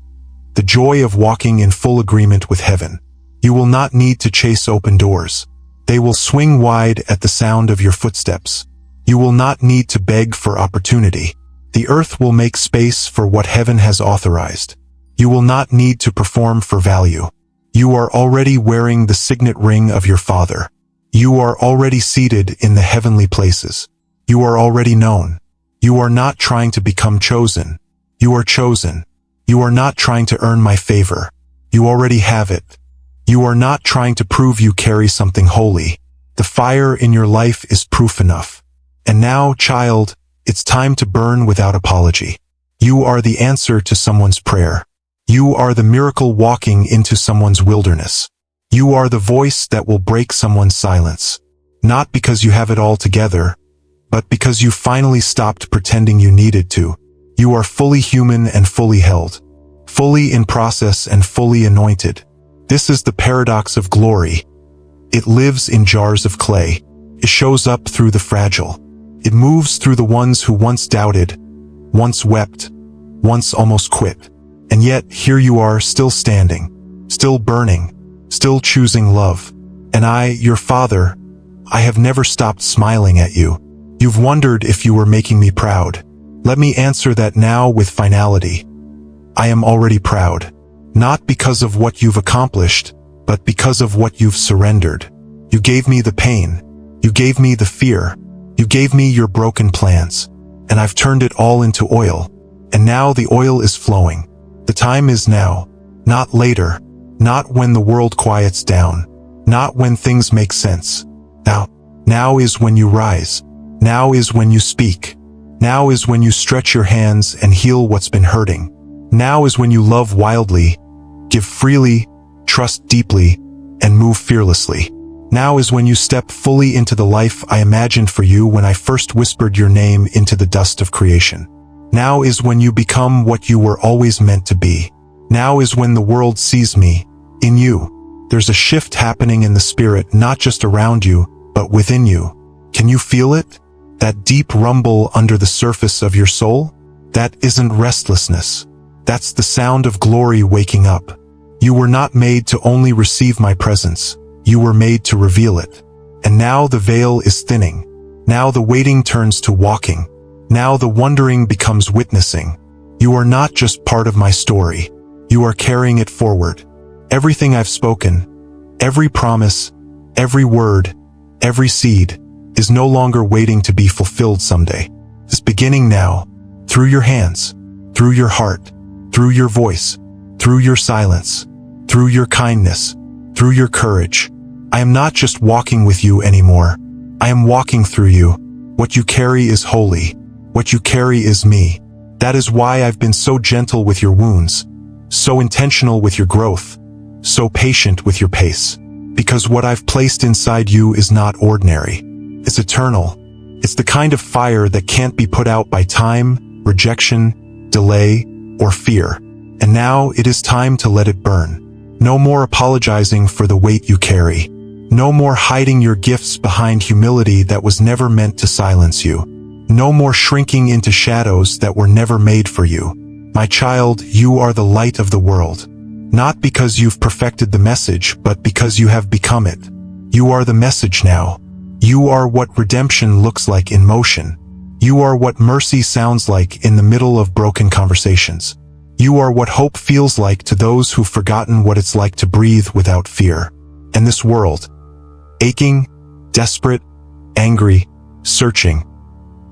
B: The joy of walking in full agreement with heaven. You will not need to chase open doors. They will swing wide at the sound of your footsteps. You will not need to beg for opportunity. The earth will make space for what heaven has authorized. You will not need to perform for value. You are already wearing the signet ring of your Father. You are already seated in the heavenly places. You are already known. You are not trying to become chosen. You are chosen. You are not trying to earn my favor. You already have it. You are not trying to prove you carry something holy. The fire in your life is proof enough. And now, child, it's time to burn without apology. You are the answer to someone's prayer. You are the miracle walking into someone's wilderness. You are the voice that will break someone's silence. Not because you have it all together, but because you finally stopped pretending you needed to. You are fully human and fully held. Fully in process and fully anointed. This is the paradox of glory. It lives in jars of clay. It shows up through the fragile. It moves through the ones who once doubted, once wept, once almost quit. And yet, here you are, still standing, still burning, still choosing love. And I, your Father, I have never stopped smiling at you. You've wondered if you were making me proud. Let me answer that now with finality. I am already proud. Not because of what you've accomplished, but because of what you've surrendered. You gave me the pain. You gave me the fear. You gave me your broken plans. And I've turned it all into oil. And now the oil is flowing. The time is now, not later. Not when the world quiets down. Not when things make sense. Now is when you rise. Now is when you speak. Now is when you stretch your hands and heal what's been hurting. Now is when you love wildly, give freely, trust deeply, and move fearlessly. Now is when you step fully into the life I imagined for you when I first whispered your name into the dust of creation. Now is when you become what you were always meant to be. Now is when the world sees me, in you. There's a shift happening in the spirit, not just around you, but within you. Can you feel it? That deep rumble under the surface of your soul? That isn't restlessness. That's the sound of glory waking up. You were not made to only receive my presence. You were made to reveal it. And now the veil is thinning. Now the waiting turns to walking. Now the wondering becomes witnessing. You are not just part of my story. You are carrying it forward. Everything I've spoken, every promise, every word, every seed, is no longer waiting to be fulfilled someday. It's beginning now, through your hands, through your heart, through your voice, through your silence, through your kindness, through your courage. I am not just walking with you anymore. I am walking through you. What you carry is holy. What you carry is me. That is why I've been so gentle with your wounds, so intentional with your growth, so patient with your pace. Because what I've placed inside you is not ordinary. It's eternal. It's the kind of fire that can't be put out by time, rejection, delay, or fear. And now it is time to let it burn. No more apologizing for the weight you carry. No more hiding your gifts behind humility that was never meant to silence you. No more shrinking into shadows that were never made for you. My child, you are the light of the world. Not because you've perfected the message, but because you have become it. You are the message now. You are what redemption looks like in motion. You are what mercy sounds like in the middle of broken conversations. You are what hope feels like to those who've forgotten what it's like to breathe without fear. And this world, aching, desperate, angry, searching,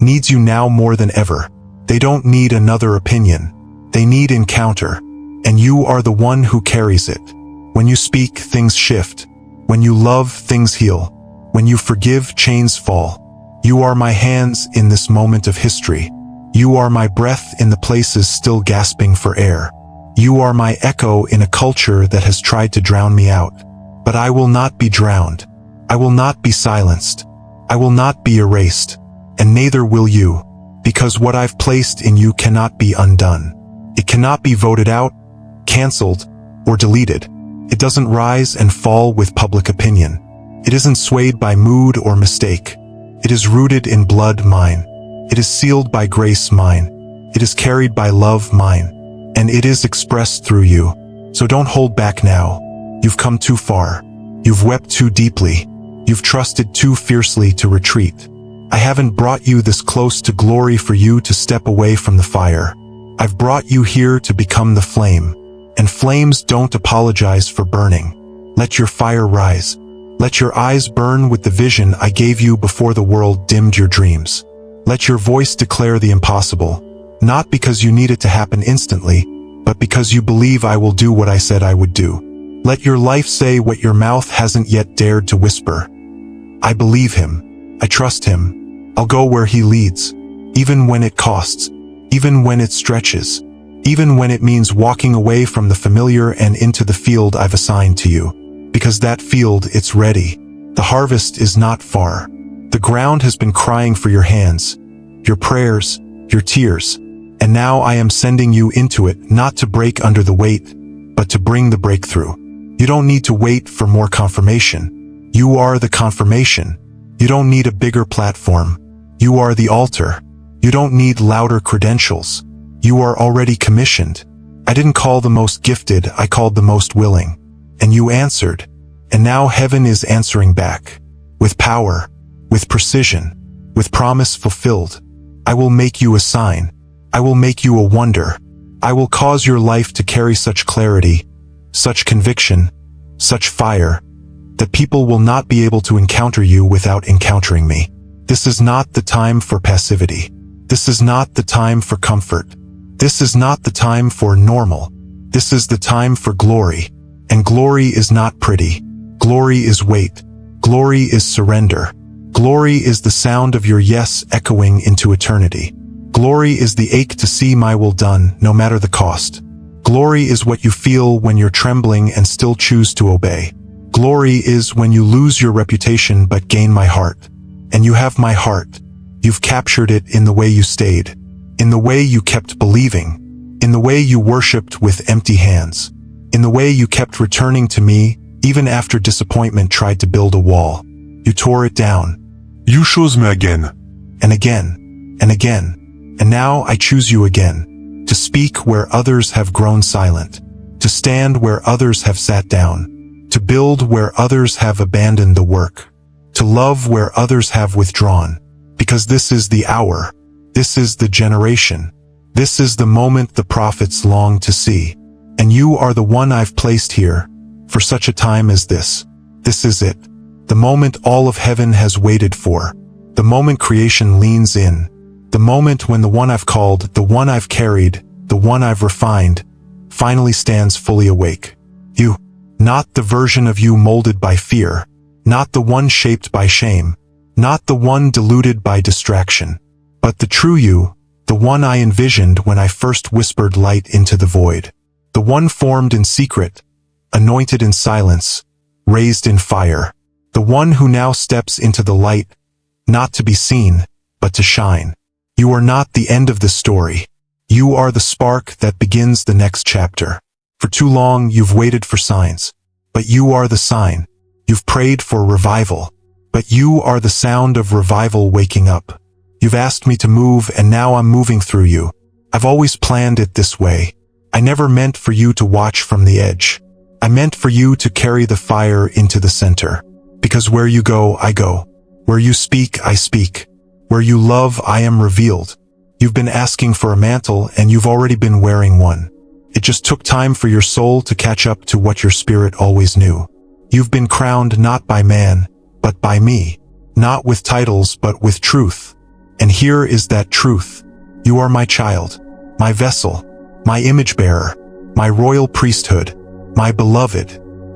B: needs you now more than ever. They don't need another opinion. They need encounter. And you are the one who carries it. When you speak, things shift. When you love, things heal. When you forgive, chains fall. You are my hands in this moment of history. You are my breath in the places still gasping for air. You are my echo in a culture that has tried to drown me out. But I will not be drowned. I will not be silenced. I will not be erased. And neither will you. Because what I've placed in you cannot be undone. It cannot be voted out, canceled, or deleted. It doesn't rise and fall with public opinion. It isn't swayed by mood or mistake. It is rooted in blood, mine. It is sealed by grace, mine. It is carried by love, mine. And it is expressed through you. So don't hold back now. You've come too far. You've wept too deeply. You've trusted too fiercely to retreat. I haven't brought you this close to glory for you to step away from the fire. I've brought you here to become the flame. And flames don't apologize for burning. Let your fire rise. Let your eyes burn with the vision I gave you before the world dimmed your dreams. Let your voice declare the impossible, not because you need it to happen instantly, but because you believe I will do what I said I would do. Let your life say what your mouth hasn't yet dared to whisper. I believe him. I trust him. I'll go where he leads, even when it costs, even when it stretches, even when it means walking away from the familiar and into the field I've assigned to you. Because that field, it's ready. The harvest is not far. The ground has been crying for your hands, your prayers, your tears. And now I am sending you into it, not to break under the weight, but to bring the breakthrough. You don't need to wait for more confirmation. You are the confirmation. You don't need a bigger platform. You are the altar. You don't need louder credentials. You are already commissioned. I didn't call the most gifted, I called the most willing. And you answered. And now heaven is answering back. With power, with precision, with promise fulfilled. I will make you a sign. I will make you a wonder. I will cause your life to carry such clarity, such conviction, such fire, that people will not be able to encounter you without encountering me. This is not the time for passivity. This is not the time for comfort. This is not the time for normal. This is the time for glory. And glory is not pretty. Glory is weight. Glory is surrender. Glory is the sound of your yes echoing into eternity. Glory is the ache to see my will done, no matter the cost. Glory is what you feel when you're trembling and still choose to obey. Glory is when you lose your reputation but gain my heart. And you have my heart. You've captured it in the way you stayed, in the way you kept believing, in the way you worshipped with empty hands, in the way you kept returning to me even after disappointment tried to build a wall. You tore it down.
C: You chose me again.
B: And again, and again, and now I choose you again, to speak where others have grown silent, to stand where others have sat down, to build where others have abandoned the work, to love where others have withdrawn, because this is the hour, this is the generation, this is the moment the prophets long to see, and you are the one I've placed here, for such a time as this. This is it, the moment all of heaven has waited for, the moment creation leans in, the moment when the one I've called, the one I've carried, the one I've refined, finally stands fully awake. You, not the version of you molded by fear, not the one shaped by shame, not the one diluted by distraction, but the true you, the one I envisioned when I first whispered light into the void, the one formed in secret, anointed in silence, raised in fire, the one who now steps into the light, not to be seen, but to shine. You are not the end of the story. You are the spark that begins the next chapter. For too long you've waited for signs, but you are the sign. You've prayed for revival, but you are the sound of revival waking up. You've asked me to move and now I'm moving through you. I've always planned it this way. I never meant for you to watch from the edge. I meant for you to carry the fire into the center. Because where you go, I go. Where you speak, I speak. Where you love, I am revealed. You've been asking for a mantle and you've already been wearing one. It just took time for your soul to catch up to what your spirit always knew. You've been crowned not by man, but by me. Not with titles, but with truth. And here is that truth. You are my child, my vessel, my image bearer, my royal priesthood, my beloved.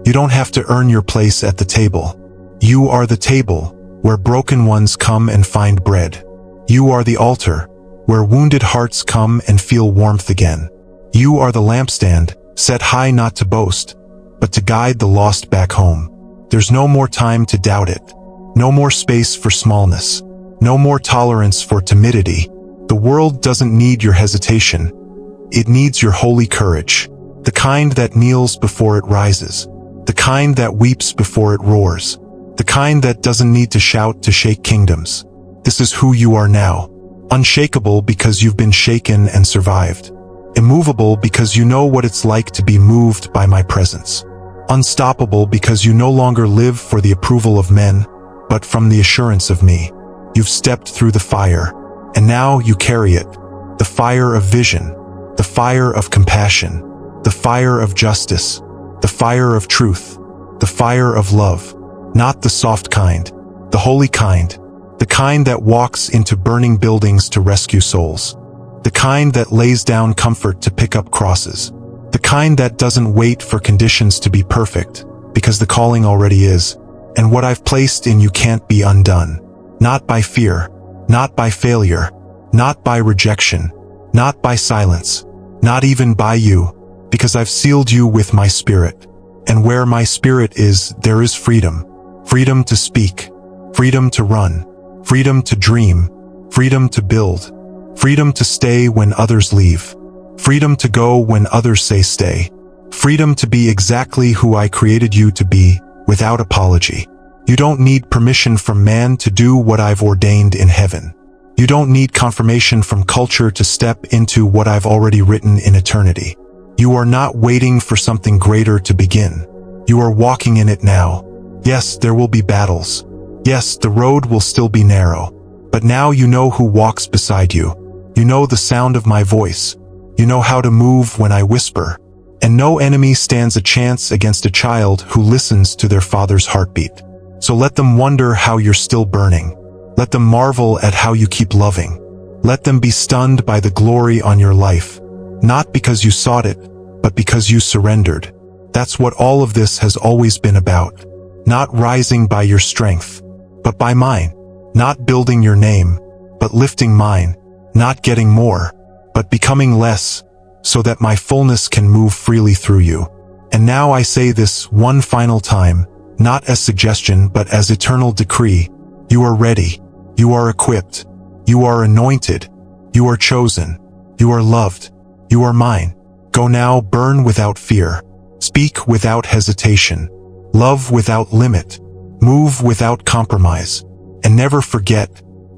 B: You don't have to earn your place at the table. You are the table, where broken ones come and find bread. You are the altar, where wounded hearts come and feel warmth again. You are the lampstand, set high not to boast, but to guide the lost back home. There's no more time to doubt it. No more space for smallness. No more tolerance for timidity. The world doesn't need your hesitation. It needs your holy courage. The kind that kneels before it rises. The kind that weeps before it roars. The kind that doesn't need to shout to shake kingdoms. This is who you are now. Unshakable because you've been shaken and survived. Immovable because you know what it's like to be moved by my presence. Unstoppable because you no longer live for the approval of men, but from the assurance of me. You've stepped through the fire, and now you carry it. The fire of vision, the fire of compassion, the fire of justice, the fire of truth, the fire of love. Not the soft kind, the holy kind, the kind that walks into burning buildings to rescue souls, the kind that lays down comfort to pick up crosses, the kind that doesn't wait for conditions to be perfect, because the calling already is, and what I've placed in you can't be undone. Not by fear, not by failure, not by rejection, not by silence, not even by you, because I've sealed you with my spirit. And where my spirit is, there is freedom. Freedom to speak, freedom to run, freedom to dream, freedom to build, freedom to stay when others leave, freedom to go when others say stay, freedom to be exactly who I created you to be, without apology. You don't need permission from man to do what I've ordained in heaven. You don't need confirmation from culture to step into what I've already written in eternity. You are not waiting for something greater to begin. You are walking in it now. Yes, there will be battles. Yes, the road will still be narrow. But now you know who walks beside you. You know the sound of my voice. You know how to move when I whisper. And no enemy stands a chance against a child who listens to their father's heartbeat. So let them wonder how you're still burning. Let them marvel at how you keep loving. Let them be stunned by the glory on your life. Not because you sought it, but because you surrendered. That's what all of this has always been about. Not rising by your strength, but by mine. Not building your name, but lifting mine. Not getting more, but becoming less, so that my fullness can move freely through you. And now I say this one final time, not as suggestion but as eternal decree. You are ready. You are equipped. You are anointed. You are chosen. You are loved. You are mine. Go now, burn without fear. Speak without hesitation. Love without limit. Move without compromise. And never forget,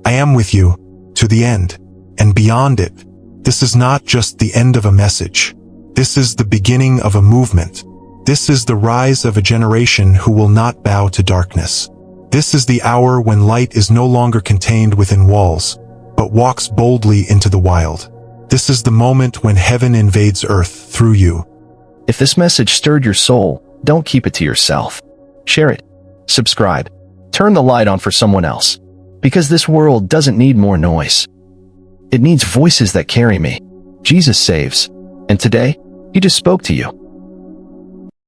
B: I am with you, to the end, and beyond it. This is not just the end of a message. This is the beginning of a movement. This is the rise of a generation who will not bow to darkness. This is the hour when light is no longer contained within walls, but walks boldly into the wild. This is the moment when heaven invades earth through you.
A: If this message stirred your soul, don't keep it to yourself. Share it. Subscribe. Turn the light on for someone else. Because this world doesn't need more noise. It needs voices that carry me. Jesus saves. And today, he just spoke to you.